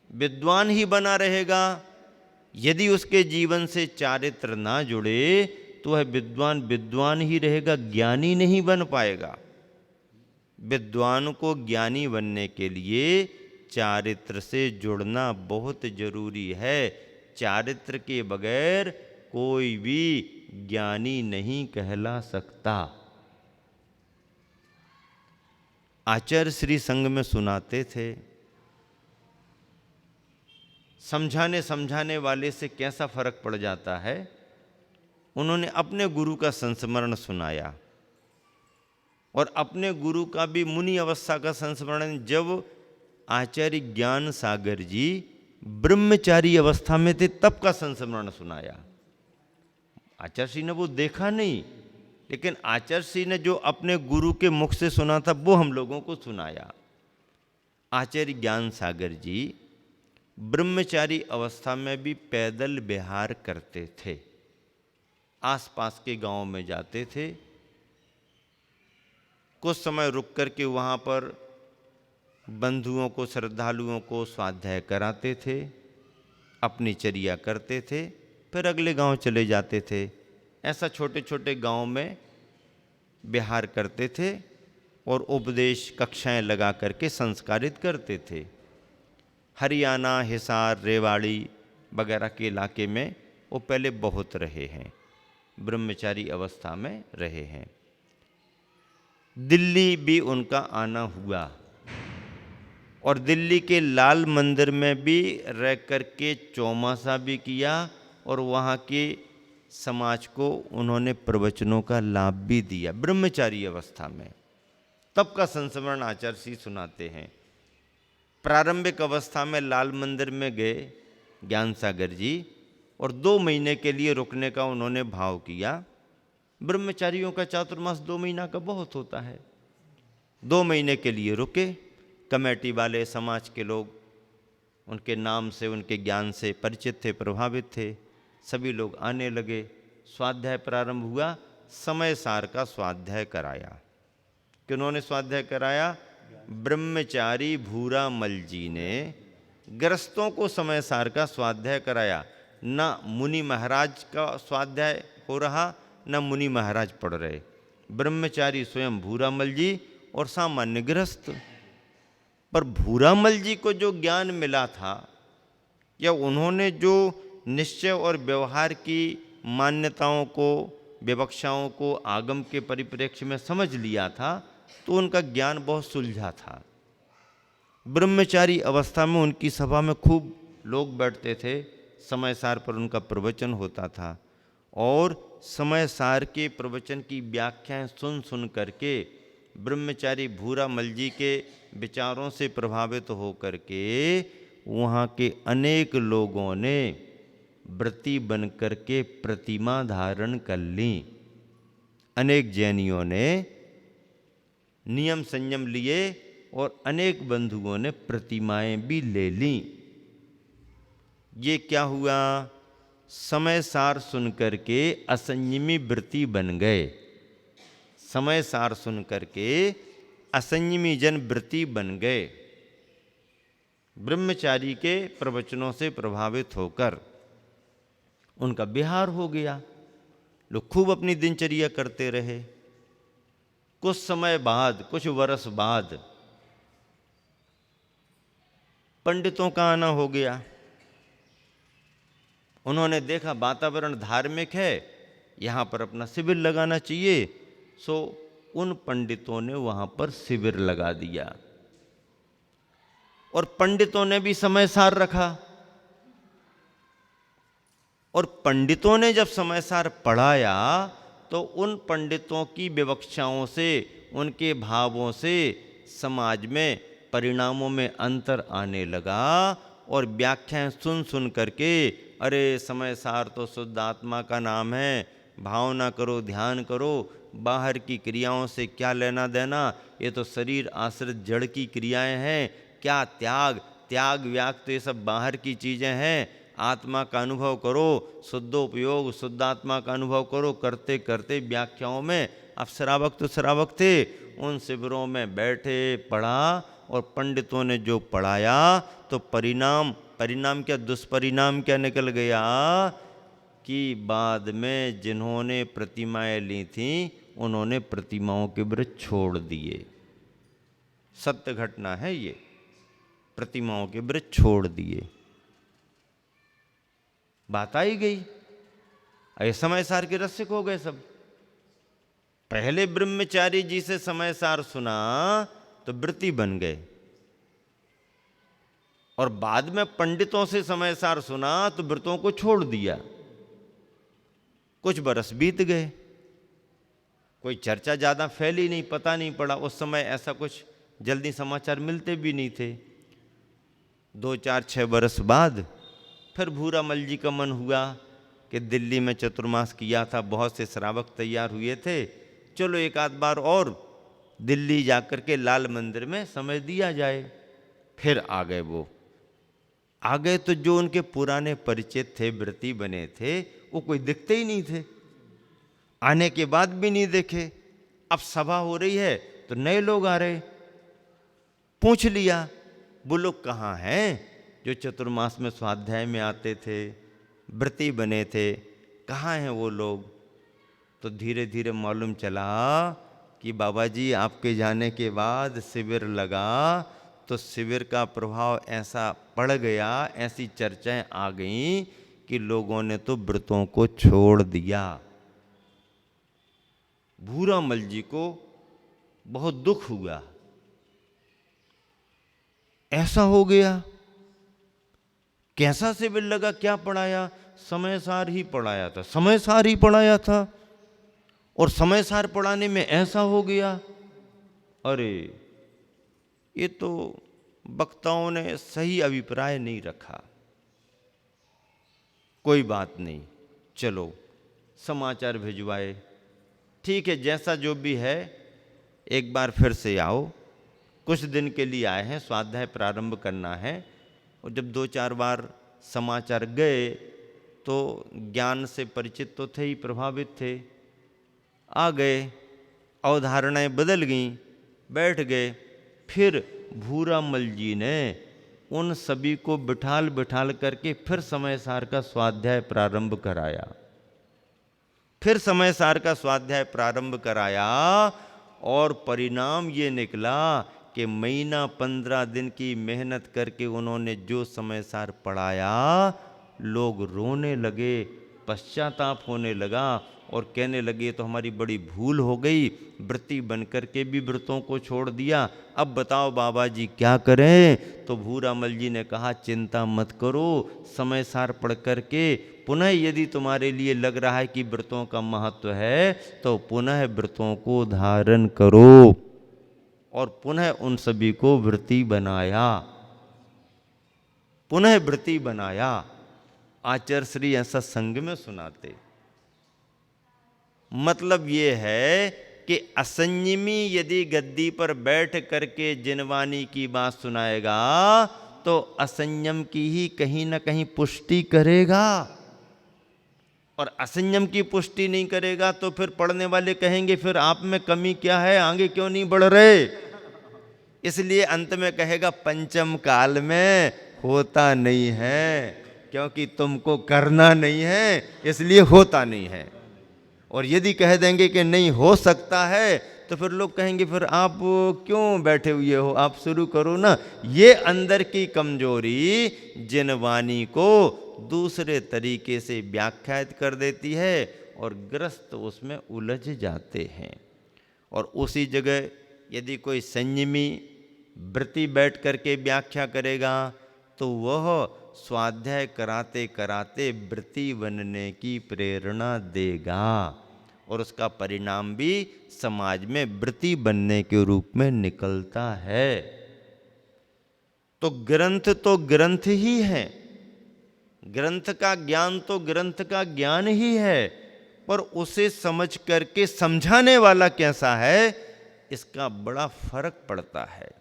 विद्वान ही बना रहेगा यदि उसके जीवन से चारित्र ना जुड़े, तो वह विद्वान विद्वान ही रहेगा, ज्ञानी नहीं बन पाएगा। विद्वान को ज्ञानी बनने के लिए चारित्र से जुड़ना बहुत जरूरी है। चारित्र के बगैर कोई भी ज्ञानी नहीं कहला सकता। आचार्य श्री संघ में सुनाते थे, समझाने वाले से कैसा फर्क पड़ जाता है। उन्होंने अपने गुरु का संस्मरण सुनाया और अपने गुरु का भी मुनि अवस्था का संस्मरण। जब आचार्य ज्ञान सागर जी ब्रह्मचारी अवस्था में थे तब का संस्मरण सुनाया। आचार्य श्री ने वो देखा नहीं, लेकिन आचार्य श्री ने जो अपने गुरु के मुख से सुना था वो हम लोगों को सुनाया। आचार्य ज्ञान सागर जी ब्रह्मचारी अवस्था में भी पैदल विहार करते थे। आसपास के गांव में जाते थे, कुछ समय रुक करके वहाँ पर बंधुओं को, श्रद्धालुओं को स्वाध्याय कराते थे, अपनी चर्या करते थे, फिर अगले गांव चले जाते थे। ऐसा छोटे छोटे गांव में विहार करते थे और उपदेश कक्षाएं लगा करके संस्कारित करते थे। हरियाणा, हिसार, रेवाड़ी वगैरह के इलाके में वो पहले बहुत रहे हैं, ब्रह्मचारी अवस्था में रहे हैं। दिल्ली भी उनका आना हुआ और दिल्ली के लाल मंदिर में भी रह करके चौमासा भी किया और वहाँ के समाज को उन्होंने प्रवचनों का लाभ भी दिया ब्रह्मचारी अवस्था में। तब का संस्मरण आचार्य श्री सुनाते हैं। प्रारंभिक अवस्था में लाल मंदिर में गए ज्ञान सागर जी और 2 महीने के लिए रुकने का उन्होंने भाव किया। ब्रह्मचारियों का चातुर्मास 2 महीना का बहुत होता है। 2 महीने के लिए रुके। कमेटी वाले, समाज के लोग उनके नाम से, उनके ज्ञान से परिचित थे, प्रभावित थे। सभी लोग आने लगे। स्वाध्याय प्रारंभ हुआ। समय सार का स्वाध्याय कराया। किन्होंने स्वाध्याय कराया? ब्रह्मचारी भूरामल जी ने गृहस्थों को समय सार का स्वाध्याय कराया। न मुनि महाराज का स्वाध्याय हो रहा, न मुनि महाराज पढ़ रहे। ब्रह्मचारी स्वयं भूरामल जी और सामान्य गृहस्थ। पर भूरामल जी को जो ज्ञान मिला था या उन्होंने जो निश्चय और व्यवहार की मान्यताओं को, विवक्षाओं को आगम के परिप्रेक्ष्य में समझ लिया था, तो उनका ज्ञान बहुत सुलझा था। ब्रह्मचारी अवस्था में उनकी सभा में खूब लोग बैठते थे। समय सार पर उनका प्रवचन होता था और समय सार के प्रवचन की व्याख्याएं सुन सुन करके ब्रह्मचारी भूरामल जी के विचारों से प्रभावित होकर के वहाँ के अनेक लोगों ने व्रती बन करके प्रतिमा धारण कर ली। अनेक जैनियों ने नियम संयम लिए और अनेक बंधुओं ने प्रतिमाएं भी ले लीं। ये क्या हुआ? समय सार सुन करके असंयमी व्रती बन गए। समय सार सुन करके असंयमी जन व्रती बन गए। ब्रह्मचारी के प्रवचनों से प्रभावित होकर उनका विहार हो गया। लोग खूब अपनी दिनचर्या करते रहे। कुछ समय बाद, कुछ वर्ष बाद पंडितों का आना हो गया। उन्होंने देखा वातावरण धार्मिक है, यहाँ पर अपना शिविर लगाना चाहिए। सो उन पंडितों ने वहाँ पर शिविर लगा दिया और पंडितों ने भी समय सार रखा। और पंडितों ने जब समय सार पढ़ाया तो उन पंडितों की विवक्षाओं से, उनके भावों से समाज में परिणामों में अंतर आने लगा और व्याख्याएं सुन सुन करके, अरे समय सार तो शुद्ध आत्मा का नाम है, भावना करो, ध्यान करो, बाहर की क्रियाओं से क्या लेना देना, ये तो शरीर आश्रित जड़ की क्रियाएं हैं। क्या त्याग, त्याग व्याग तो ये सब बाहर की चीज़ें हैं। आत्मा का अनुभव करो, शुद्धोपयोग, शुद्ध आत्मा का अनुभव करो। करते करते व्याख्याओं में, अब श्रावक तो श्रावक थे, उन शिविरों में बैठे, पढ़ा और पंडितों ने जो पढ़ाया तो परिणाम क्या, दुष्परिणाम क्या निकल गया कि बाद में जिन्होंने प्रतिमाएं ली थीं उन्होंने प्रतिमाओं के व्रत छोड़ दिए। सत्य घटना है ये। प्रतिमाओं के व्रत छोड़ दिए। बात आई गई। ऐ समय सार के रसिक हो गए सब। पहले ब्रह्मचारी जी से समय सार सुना तो व्रती बन गए और बाद में पंडितों से समय सार सुना तो व्रतों को छोड़ दिया। कुछ बरस बीत गए, कोई चर्चा ज़्यादा फैली नहीं, पता नहीं पड़ा। उस समय ऐसा कुछ जल्दी समाचार मिलते भी नहीं थे। 2, 4, 6 बरस बाद फिर भूरामल जी का मन हुआ कि दिल्ली में चतुर्मास किया था, बहुत से श्रावक तैयार हुए थे, चलो एक आध बार और दिल्ली जाकर के लाल मंदिर में समय दिया जाए। फिर आ गए। वो आ गए तो जो उनके पुराने परिचित थे, व्रती बने थे, वो कोई दिखते ही नहीं थे। आने के बाद भी नहीं देखे। अब सभा हो रही है तो नए लोग आ रहे। पूछ लिया, वो लोग कहाँ हैं जो चतुर्मास में स्वाध्याय में आते थे, व्रती बने थे, कहाँ हैं वो लोग? तो धीरे धीरे मालूम चला कि बाबा जी आपके जाने के बाद शिविर लगा तो शिविर का प्रभाव ऐसा पड़ गया, ऐसी चर्चाएं आ गईं कि लोगों ने तो व्रतों को छोड़ दिया। भूरामल जी को बहुत दुख हुआ, ऐसा हो गया। कैसा शिविर लगा, क्या पढ़ाया? समय सार ही पढ़ाया था, समय सार ही पढ़ाया था, और समय सार पढ़ाने में ऐसा हो गया। अरे ये तो वक्ताओं ने सही अभिप्राय नहीं रखा। कोई बात नहीं, चलो समाचार भिजवाए, ठीक है, जैसा जो भी है, एक बार फिर से आओ। कुछ दिन के लिए आए हैं, स्वाध्याय प्रारंभ करना है। और जब 2-4 बार समाचार गए तो ज्ञान से परिचित तो थे ही, प्रभावित थे, आ गए, अवधारणाएं बदल गईं, बैठ गए। फिर भूरामल जी ने उन सभी को बिठाल बिठाल करके फिर समय सार का स्वाध्याय प्रारंभ कराया, फिर समय सार का स्वाध्याय प्रारंभ कराया। और परिणाम ये निकला कि महीना 15 दिन की मेहनत करके उन्होंने जो समय सार पढ़ाया, लोग रोने लगे, पश्चाताप होने लगा और कहने लगे तो हमारी बड़ी भूल हो गई, व्रती बन करके भी व्रतों को छोड़ दिया, अब बताओ बाबा जी क्या करें? तो भूरामल जी ने कहा चिंता मत करो, समय सार पढ़ करके पुनः यदि तुम्हारे लिए लग रहा है कि व्रतों का महत्व है तो पुनः व्रतों को धारण करो। और पुनः उन सभी को व्रती बनाया, पुनः व्रती बनाया। आचार्य श्री ऐसा संग में सुनाते। मतलब ये है कि असंयमी यदि गद्दी पर बैठ करके जिनवानी की बात सुनाएगा तो असंयम की ही कहीं ना कहीं पुष्टि करेगा, और असंयम की पुष्टि नहीं करेगा तो फिर पढ़ने वाले कहेंगे फिर आप में कमी क्या है, आगे क्यों नहीं बढ़ रहे? इसलिए अंत में कहेगा पंचम काल में होता नहीं है, क्योंकि तुमको करना नहीं है इसलिए होता नहीं है। और यदि कह देंगे कि नहीं हो सकता है तो फिर लोग कहेंगे फिर आप क्यों बैठे हुए हो, आप शुरू करो ना। ये अंदर की कमजोरी जिनवानी को दूसरे तरीके से व्याख्यात कर देती है और ग्रस्त उसमें उलझ जाते हैं। और उसी जगह यदि कोई संयमी व्रती बैठ करके व्याख्या करेगा तो वह स्वाध्याय कराते कराते व्रती बनने की प्रेरणा देगा, और उसका परिणाम भी समाज में व्रती बनने के रूप में निकलता है। तो ग्रंथ ही है, ग्रंथ का ज्ञान तो ग्रंथ का ज्ञान ही है, पर उसे समझ करके समझाने वाला कैसा है इसका बड़ा फर्क पड़ता है,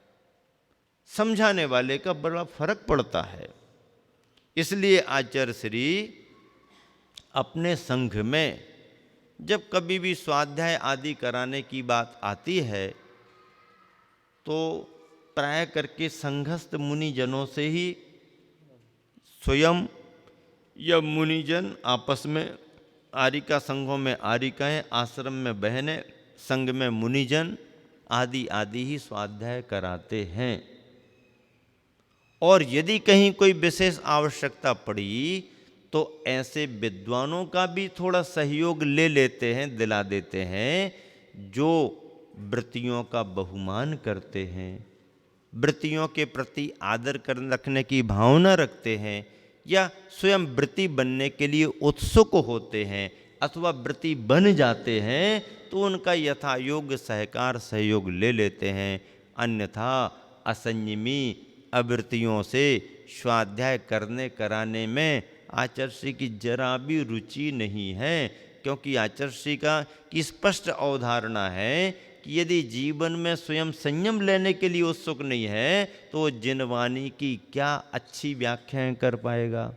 समझाने वाले का बड़ा फर्क पड़ता है। इसलिए आचार्य श्री अपने संघ में जब कभी भी स्वाध्याय आदि कराने की बात आती है तो प्राय करके संघस्थ मुनिजनों से ही, स्वयं या मुनिजन आपस में, आरिका संघों में आरिकाएं, आश्रम में बहनें, संघ में मुनिजन आदि आदि ही स्वाध्याय कराते हैं। और यदि कहीं कोई विशेष आवश्यकता पड़ी तो ऐसे विद्वानों का भी थोड़ा सहयोग ले लेते हैं, दिला देते हैं, जो व्रतियों का बहुमान करते हैं, व्रतियों के प्रति आदर रखने की भावना रखते हैं, या स्वयं व्रती बनने के लिए उत्सुक होते हैं अथवा व्रती बन जाते हैं, तो उनका यथायोग्य सहकार सहयोग ले लेते हैं। अन्यथा असंयमी अव्रतियों से स्वाध्याय करने कराने में आचार्य श्री की जरा भी रुचि नहीं है, क्योंकि आचार्य श्री की स्पष्ट अवधारणा है कि यदि जीवन में स्वयं संयम लेने के लिए उत्सुक नहीं है तो जिनवानी की क्या अच्छी व्याख्याएं कर पाएगा।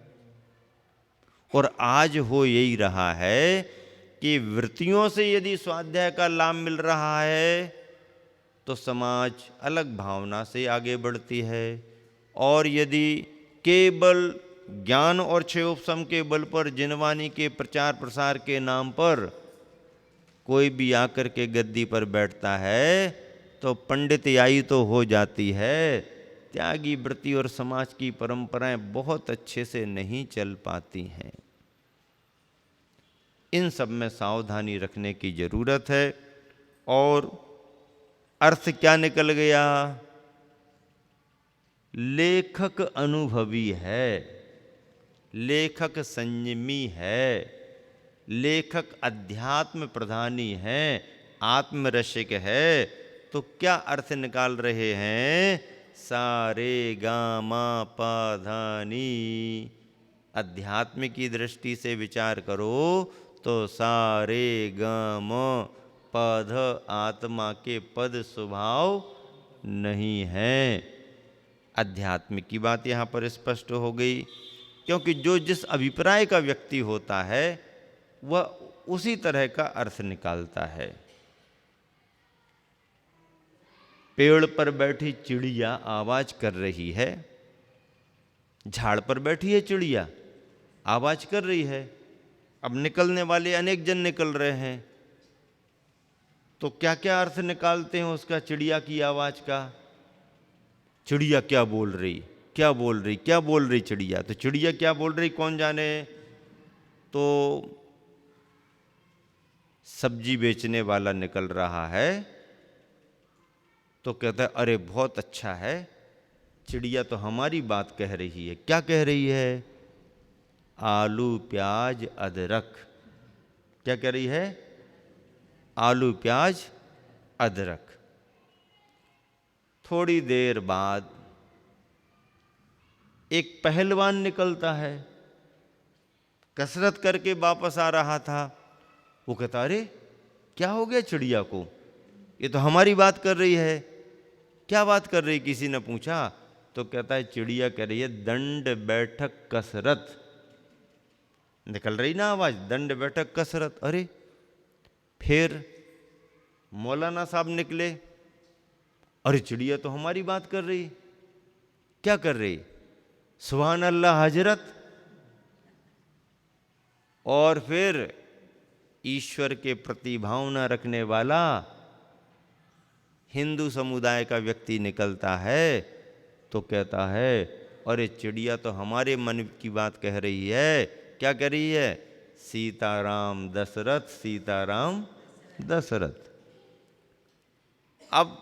और आज हो यही रहा है कि वृत्तियों से यदि स्वाध्याय का लाभ मिल रहा है तो समाज अलग भावना से आगे बढ़ती है, और यदि केवल ज्ञान और क्षयोपशम के बल पर जिनवानी के प्रचार प्रसार के नाम पर कोई भी आकर के गद्दी पर बैठता है तो पंडितयाई तो हो जाती है, त्यागी व्रती और समाज की परंपराएं बहुत अच्छे से नहीं चल पाती हैं। इन सब में सावधानी रखने की जरूरत है। और अर्थ क्या निकल गया? लेखक अनुभवी है, लेखक संयमी है, लेखक अध्यात्म प्रधानी है, आत्मरसिक है। तो क्या अर्थ निकाल रहे हैं? सारे गामा पाधानी। अध्यात्म की दृष्टि से विचार करो तो सारे गम पद आत्मा के पद स्वभाव नहीं है। अध्यात्म की बात यहाँ पर स्पष्ट हो गई, क्योंकि जो जिस अभिप्राय का व्यक्ति होता है वह उसी तरह का अर्थ निकालता है। पेड़ पर बैठी चिड़िया आवाज कर रही है, झाड़ पर बैठी है चिड़िया, आवाज कर रही है। अब निकलने वाले अनेक जन निकल रहे हैं, तो क्या क्या अर्थ निकालते हैं उसका, चिड़िया की आवाज का? चिड़िया क्या बोल रही, क्या बोल रही, क्या बोल रही चिड़िया? तो चिड़िया क्या बोल रही कौन जाने। तो सब्जी बेचने वाला निकल रहा है तो कहता है अरे बहुत अच्छा है, चिड़िया तो हमारी बात कह रही है। क्या कह रही है? आलू प्याज अदरक। क्या कह रही है? आलू प्याज अदरक। थोड़ी देर बाद एक पहलवान निकलता है, कसरत करके वापस आ रहा था। वो कहता अरे क्या हो गया चिड़िया को, ये तो हमारी बात कर रही है। क्या बात कर रही, किसी ने पूछा। तो कहता है चिड़िया कह रही है दंड बैठक कसरत। निकल रही ना आवाज, दंड बैठक कसरत। अरे फिर मौलाना साहब निकले, अरे चिड़िया तो हमारी बात कर रही। क्या कर रही? सुभान अल्लाह हजरत। और फिर ईश्वर के प्रति भावना रखने वाला हिंदू समुदाय का व्यक्ति निकलता है तो कहता है अरे चिड़िया तो हमारे मन की बात कह रही है। क्या कह रही है? सीताराम दशरथ, सीताराम दशरथ। अब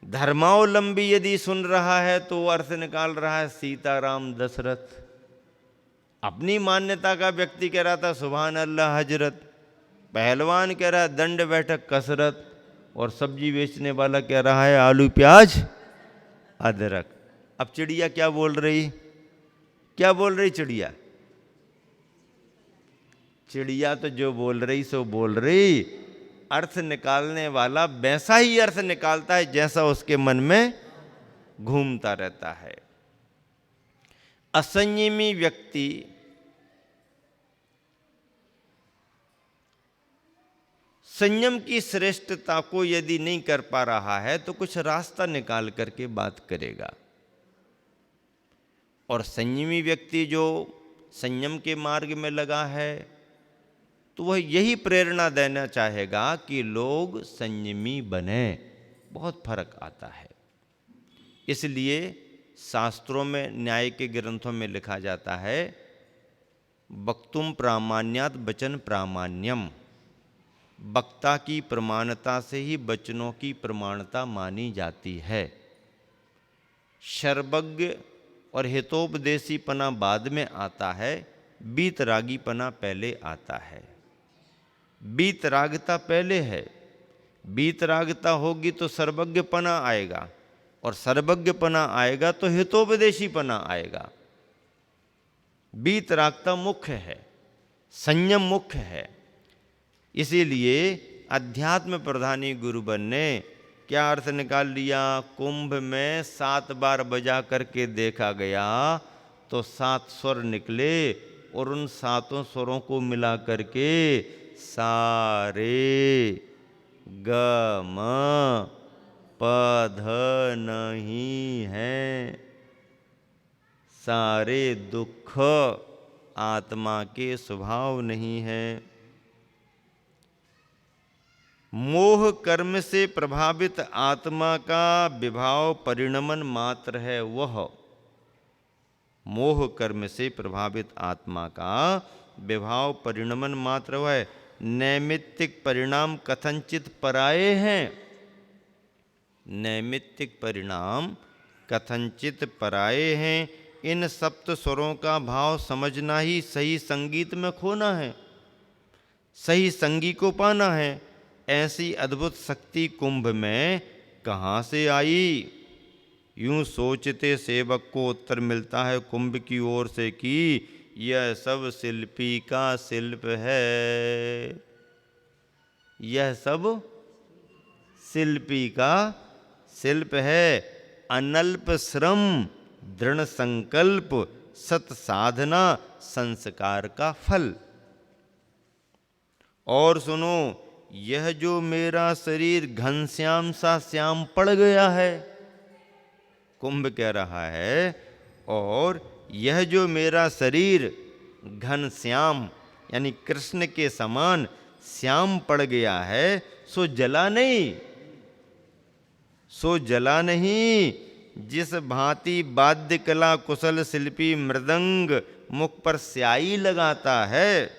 धर्मावलंबी यदि सुन रहा है तो वो अर्थ निकाल रहा है सीताराम दशरथ। अपनी मान्यता का व्यक्ति कह रहा था सुभान अल्लाह हजरत, पहलवान कह रहा है दंड बैठक कसरत, और सब्जी बेचने वाला कह रहा है आलू प्याज अदरक। अब चिड़िया क्या बोल रही? क्या बोल रही चिड़िया? चिड़िया तो जो बोल रही सो बोल रही, अर्थ निकालने वाला वैसा ही अर्थ निकालता है जैसा उसके मन में घूमता रहता है। असंयमी व्यक्ति संयम की श्रेष्ठता को यदि नहीं कर पा रहा है तो कुछ रास्ता निकाल करके बात करेगा। और संयमी व्यक्ति जो संयम के मार्ग में लगा है तो वह यही प्रेरणा देना चाहेगा कि लोग संयमी बने। बहुत फर्क आता है। इसलिए शास्त्रों में, न्याय के ग्रंथों में लिखा जाता है वक्तुम प्रामाण्यात वचन प्रामाण्यम। वक्ता की प्रमाणता से ही वचनों की प्रमाणता मानी जाती है। सर्वज्ञ और हितोपदेशीपना बाद में आता है, बीतरागीपना पहले आता है। बीतरागता पहले है। बीतरागता होगी तो सर्वज्ञपना आएगा, और सर्वज्ञपना आएगा तो हितोपदेशीपना आएगा। बीतरागता मुख्य है, संयम मुख्य है। इसीलिए अध्यात्म प्रधानी गुरुवर ने क्या अर्थ निकाल लिया? कुंभ में 7 बार बजा करके देखा गया तो 7 स्वर निकले, और उन 7 स्वरों को मिला करके सारे ग म प ध नहीं है। सारे दुख आत्मा के स्वभाव नहीं है। मोह कर्म से प्रभावित आत्मा का विभाव परिणमन मात्र है। वह मोह कर्म से प्रभावित आत्मा का विभाव परिणमन मात्र है। नैमित्तिक परिणाम कथनचित पराये हैं। नैमित्तिक परिणाम कथनचित पराये हैं। इन सप्त स्वरों का भाव समझना ही सही संगीत में खोना है, सही संगी को पाना है। ऐसी अद्भुत शक्ति कुंभ में कहाँ से आई? यूं सोचते सेवक को उत्तर मिलता है कुंभ की ओर से कि यह सब शिल्पी का शिल्प है, यह सब शिल्पी का शिल्प है। अनल्प श्रम दृढ़ संकल्प सत साधना संस्कार का फल। और सुनो, यह जो मेरा शरीर घनश्याम सा श्याम पड़ गया है, कुंभ कह रहा है, और यह जो मेरा शरीर घनश्याम यानी कृष्ण के समान श्याम पड़ गया है, सो जला नहीं, सो जला नहीं। जिस भांति वाद्य कला कुशल शिल्पी मृदंग मुख पर स्याही लगाता है,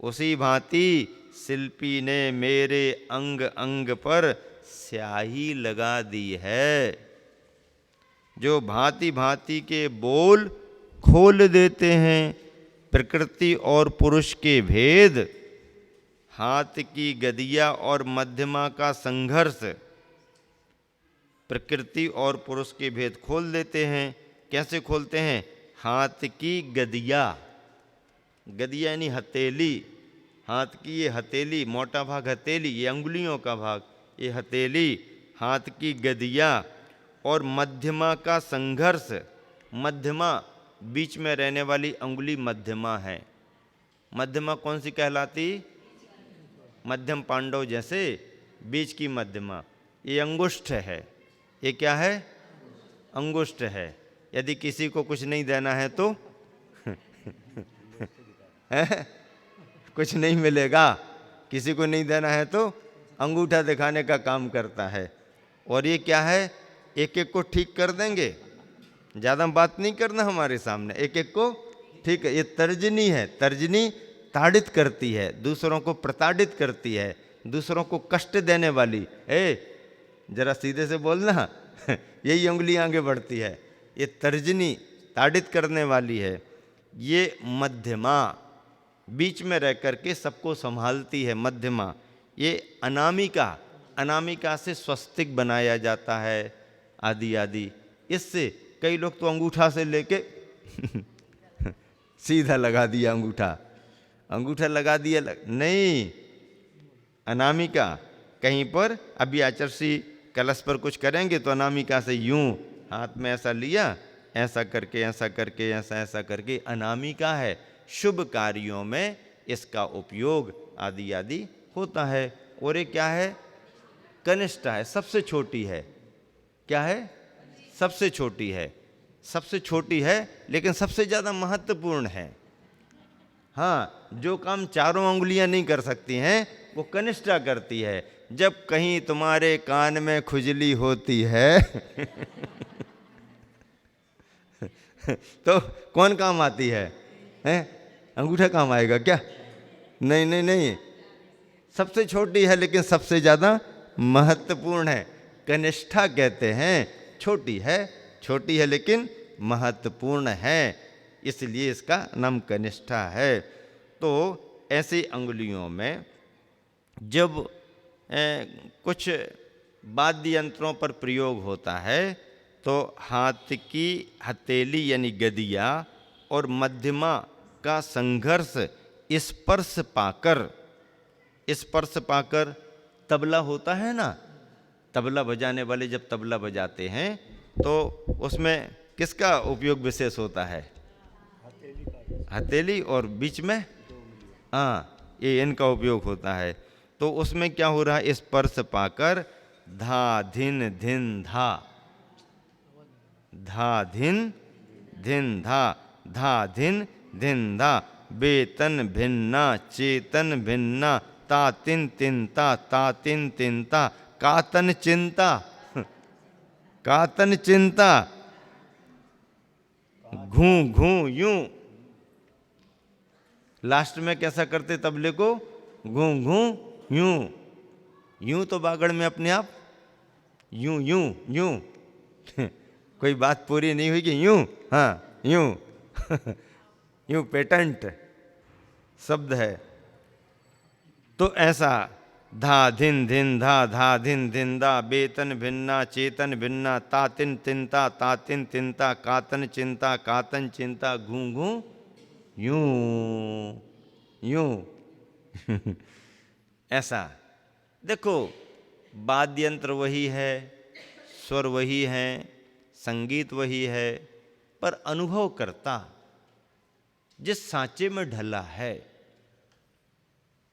उसी भांति शिल्पी ने मेरे अंग अंग पर स्याही लगा दी है, जो भांति भांति के बोल खोल देते हैं। प्रकृति और पुरुष के भेद, हाथ की गदिया और मध्यमा का संघर्ष प्रकृति और पुरुष के भेद खोल देते हैं। कैसे खोलते हैं? हाथ की गदिया, गदिया यानी हथेली, हाथ की ये हथेली, मोटा भाग हथेली, ये अंगुलियों का भाग, ये हथेली, हाथ की गदिया और मध्यमा का संघर्ष। मध्यमा बीच में रहने वाली अंगुली मध्यमा है। मध्यमा कौन सी कहलाती? मध्यम पांडव जैसे बीच की मध्यमा, ये अंगुष्ठ है। ये क्या है? अंगुष्ठ है। यदि किसी को कुछ नहीं देना है तो कुछ नहीं मिलेगा, किसी को नहीं देना है तो अंगूठा दिखाने का काम करता है। और ये क्या है? एक एक को ठीक कर देंगे, ज़्यादा बात नहीं करना हमारे सामने, एक एक को ठीक है। ये तर्जनी है, तर्जनी ताड़ित करती है, दूसरों को प्रताड़ित करती है, दूसरों को कष्ट देने वाली। जरा सीधे से बोलना यही उंगली आगे बढ़ती है। ये तर्जनी ताड़ित करने वाली है। ये मध्यमा बीच में रह करके सबको संभालती है, मध्यमा। ये अनामिका, अनामिका से स्वस्तिक बनाया जाता है आदि आदि। इससे कई लोग तो अंगूठा से लेके सीधा लगा दिया अंगूठा, अंगूठा लगा दिया नहीं, अनामिका कहीं पर अभी आचर्षी कलश पर कुछ करेंगे तो अनामिका से यूं हाथ में ऐसा लिया, ऐसा करके ऐसा करके ऐसा ऐसा करके, अनामिका है। शुभ कार्यों में इसका उपयोग आदि आदि होता है। और ये क्या है? कनिष्ठा है, सबसे छोटी है। क्या है? सबसे छोटी है, सबसे छोटी है लेकिन सबसे ज़्यादा महत्वपूर्ण है। हाँ, जो काम चारों उंगलियां नहीं कर सकती हैं वो कनिष्ठा करती है। जब कहीं तुम्हारे कान में खुजली होती है तो कौन काम आती है? अंगूठा काम आएगा क्या? नहीं नहीं नहीं, सबसे छोटी है लेकिन सबसे ज़्यादा महत्वपूर्ण है। कनिष्ठा कहते हैं, छोटी है लेकिन महत्वपूर्ण है, इसलिए इसका नाम कनिष्ठा है। तो ऐसी अंगुलियों में जब कुछ वाद्य यंत्रों पर प्रयोग होता है तो हाथ की हथेली यानी गदिया और मध्यमा का संघर्ष स्पर्श पाकर, तबला होता है ना, तबला बजाने वाले जब तबला बजाते हैं तो उसमें किसका उपयोग विशेष होता है? हथेली और बीच में ये इनका उपयोग होता है। तो उसमें क्या हो रहा है? स्पर्श पाकर धा धिन धिन धा, धा धिन धिन धा, धा धिन धिन धा, वेतन भिन्ना चेतन भिन्ना, तातिन तिनता तातिन तिनता, कातन चिंता कातन चिंता, घूं घूं यूं। लास्ट में कैसा करते तबले को? घूं घूं यूं। यूं तो बागड़ में अपने आप यूं यूं यूं कोई बात पूरी नहीं हुई कि यूं, हाँ यूं यूं पेटेंट शब्द है। तो ऐसा धा धिन धिन धा धा धिन धिन दा, बेतन भिन्ना चेतन भिन्ना, तातिन तिनता तातिन तिनता, कातन चिंता कातन चिंता, घूं घूं यूं यूं ऐसा। देखो, वाद्य यंत्र वही है, स्वर वही है, संगीत वही है, पर अनुभव करता जिस सांचे में ढला है,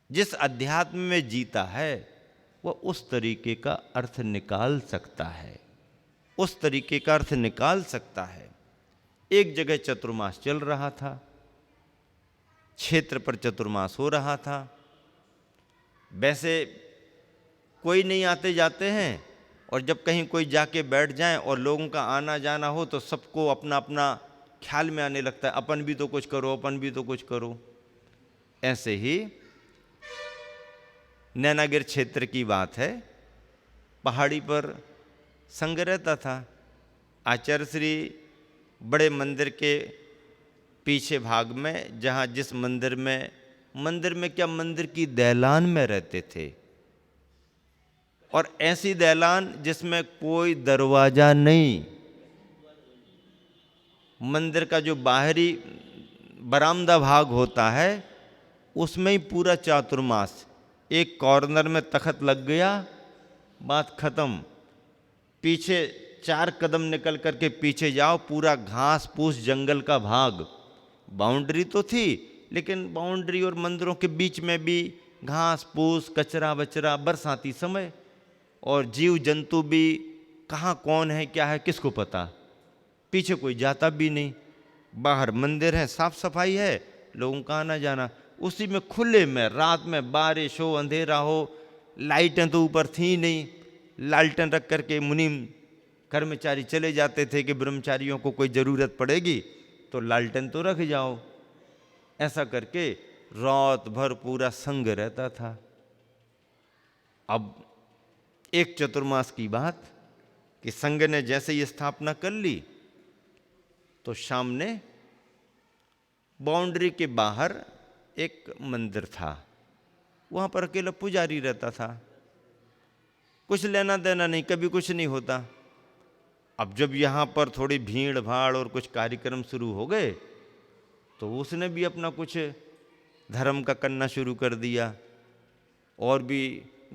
जिस अध्यात्म में जीता है, वह उस तरीके का अर्थ निकाल सकता है, उस तरीके का अर्थ निकाल सकता है। एक जगह चतुर्मास चल रहा था, क्षेत्र पर चतुर्मास हो रहा था। वैसे कोई नहीं आते जाते हैं, और जब कहीं कोई जाके बैठ जाए और लोगों का आना जाना हो तो सबको अपना अपना ख्याल में आने लगता है, अपन भी तो कुछ करो, अपन भी तो कुछ करो। ऐसे ही नैनागिर क्षेत्र की बात है। पहाड़ी पर संघ रहता था। आचार्य श्री बड़े मंदिर के पीछे भाग में, जहाँ जिस मंदिर में क्या, मंदिर की दैलान में रहते थे। और ऐसी दैलान जिसमें कोई दरवाजा नहीं, मंदिर का जो बाहरी बरामदा भाग होता है उसमें ही पूरा चातुर्मास। एक कॉर्नर में तखत लग गया, बात खत्म। पीछे 4 कदम निकल करके पीछे जाओ, पूरा घास फूस जंगल का भाग। बाउंड्री तो थी, लेकिन बाउंड्री और मंदिरों के बीच में भी घास फूस, कचरा वचरा, बरसाती समय, और जीव जंतु भी, कहाँ कौन है क्या है किसको पता। पीछे कोई जाता भी नहीं, बाहर मंदिर है, साफ सफाई है, लोगों का आना जाना। उसी में खुले में, रात में बारिश हो, अंधेरा हो, लाइटें तो ऊपर थी नहीं, लालटेन रख करके मुनीम कर्मचारी चले जाते थे कि ब्रह्मचारियों को कोई ज़रूरत पड़ेगी तो लालटेन तो रख जाओ। ऐसा करके रात भर पूरा संग रहता था। अब एक चतुर्मास की बात कि संघ ने जैसे ही स्थापना कर ली तो सामने बाउंड्री के बाहर एक मंदिर था, वहां पर अकेला पुजारी रहता था। कुछ लेना देना नहीं, कभी कुछ नहीं होता। अब जब यहां पर थोड़ी भीड़ भाड़ और कुछ कार्यक्रम शुरू हो गए तो उसने भी अपना कुछ धर्म का करना शुरू कर दिया, और भी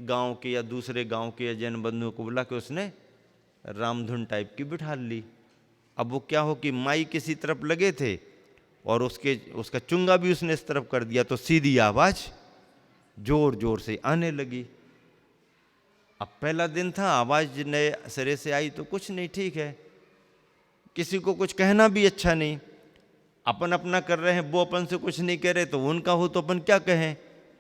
गांव के या दूसरे गांव के या जैन बंधुओं को बुला के उसने रामधुन टाइप की बिठा ली। अब वो क्या हो कि माई किसी तरफ लगे थे और उसका चुंगा भी उसने इस तरफ कर दिया, तो सीधी आवाज जोर जोर से आने लगी। अब पहला दिन था, आवाज नए सिरे से आई तो कुछ नहीं, ठीक है, किसी को कुछ कहना भी अच्छा नहीं। अपन अपना कर रहे हैं, वो अपन से कुछ नहीं कह रहे, तो उनका हो तो अपन क्या कहें,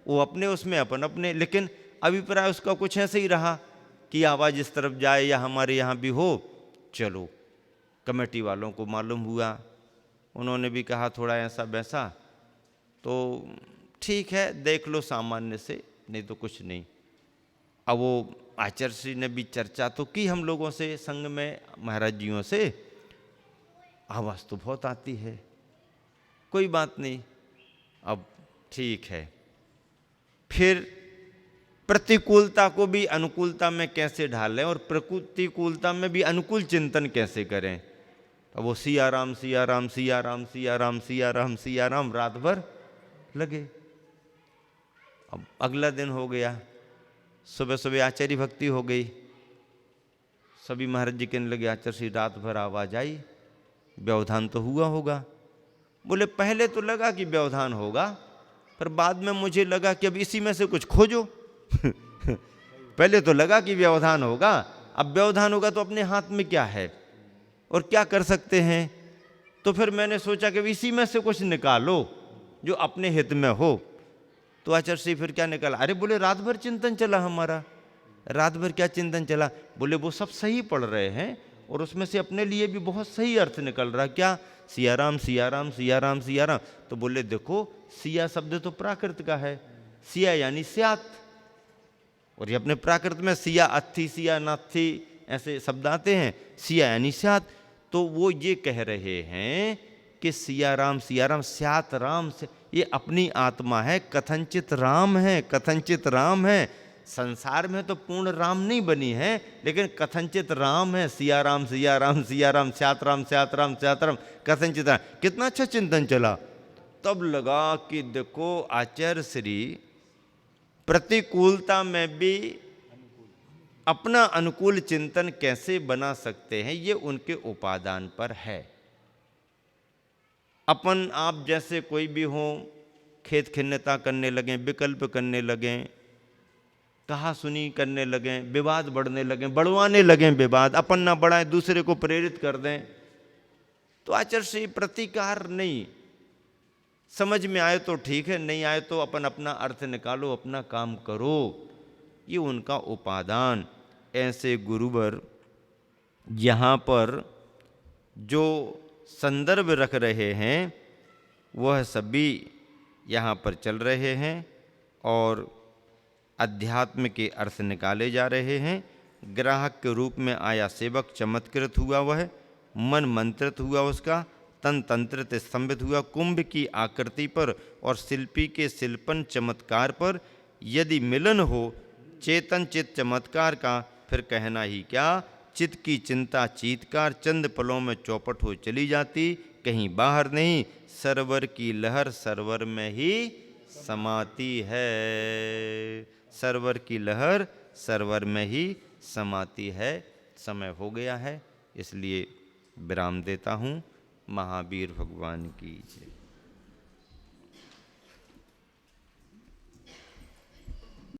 वो अपने उसमें अपन अपने। लेकिन अभिप्राय उसका कुछ ऐसे ही रहा कि आवाज़ इस तरफ जाए या हमारे यहाँ भी हो। चलो, कमेटी वालों को मालूम हुआ, उन्होंने भी कहा थोड़ा ऐसा वैसा, तो ठीक है देख लो सामान्य से, नहीं तो कुछ नहीं। अब वो आचार्य श्री ने भी चर्चा तो की हम लोगों से, संघ में महाराज जियों से, आवाज़ तो बहुत आती है, कोई बात नहीं, अब ठीक है। फिर प्रतिकूलता को भी अनुकूलता में कैसे ढालें और प्रतिकूलता में भी अनुकूल चिंतन कैसे करें। अब वो सिया राम सिया राम सिया राम सिया राम सिया राम सिया राम रात भर लगे। अब अगला दिन हो गया, सुबह सुबह आचार्य भक्ति हो गई, सभी महाराज जी कहने लगे आचार्य श्री रात भर आवाज आई, व्यवधान तो हुआ होगा। बोले पहले तो लगा कि व्यवधान होगा, पर बाद में मुझे लगा कि अब इसी में से कुछ खोजो पहले तो लगा कि व्यवधान होगा, अब व्यवधान होगा तो अपने हाथ में क्या है और क्या कर सकते हैं। तो फिर मैंने सोचा कि इसी में से कुछ निकालो जो अपने हित में हो। तो आचार्य श्री फिर क्या निकाला, अरे बोले रात भर चिंतन चला हमारा। रात भर क्या चिंतन चला? बोले वो सब सही पढ़ रहे हैं और उसमें से अपने लिए भी बहुत सही अर्थ निकल रहा। क्या? सिया राम सिया राम सिया राम सिया राम। तो बोले देखो सिया शब्द तो प्राकृत का है, सिया यानी स्यात, और ये अपने प्राकृत में सिया अथी सिया नाथी ऐसे शब्द आते हैं, सिया यानी स्यात। तो वो ये कह रहे हैं कि सिया राम स्यात राम से, ये अपनी आत्मा है, कथनचित राम है, कथनचित राम है। संसार में तो पूर्ण राम नहीं बनी है, लेकिन कथनचित राम है। सिया राम सिया राम सिया राम, स्यात राम स्यात राम स्यात राम, कथनचित राम। कितना अच्छा चिंतन चला। तब लगा कि देखो आचार्य श्री प्रतिकूलता में भी अपना अनुकूल चिंतन कैसे बना सकते हैं, ये उनके उपादान पर है। अपन आप जैसे कोई भी हो, खेत खिन्नता करने लगें, विकल्प करने लगें, कहा सुनी करने लगें, विवाद बढ़ने लगें, बढ़वाने लगें विवाद, अपन ना बढ़ाएं, दूसरे को प्रेरित कर दें, तो आचार्य श्री प्रतिकार नहीं। समझ में आए तो ठीक है, नहीं आए तो अपन अपना अर्थ निकालो, अपना काम करो। ये उनका उपादान। ऐसे गुरुवर यहाँ पर जो संदर्भ रख रहे हैं वह सभी यहाँ पर चल रहे हैं और अध्यात्म के अर्थ निकाले जा रहे हैं। ग्राहक के रूप में आया सेवक, चमत्कृत हुआ वह, मन मंत्रित हुआ उसका, तन तंत्रित स्तंभित हुआ कुंभ की आकृति पर और शिल्पी के शिल्पन चमत्कार पर। यदि मिलन हो चेतन चित चमत्कार का, फिर कहना ही क्या। चित की चिंता चीतकार, चंद पलों में चौपट हो चली जाती, कहीं बाहर नहीं। सरवर की लहर सरवर में ही समाती है, सरवर की लहर सरवर में ही समाती है। समय हो गया है, इसलिए विराम देता हूँ। महावीर भगवान की जय।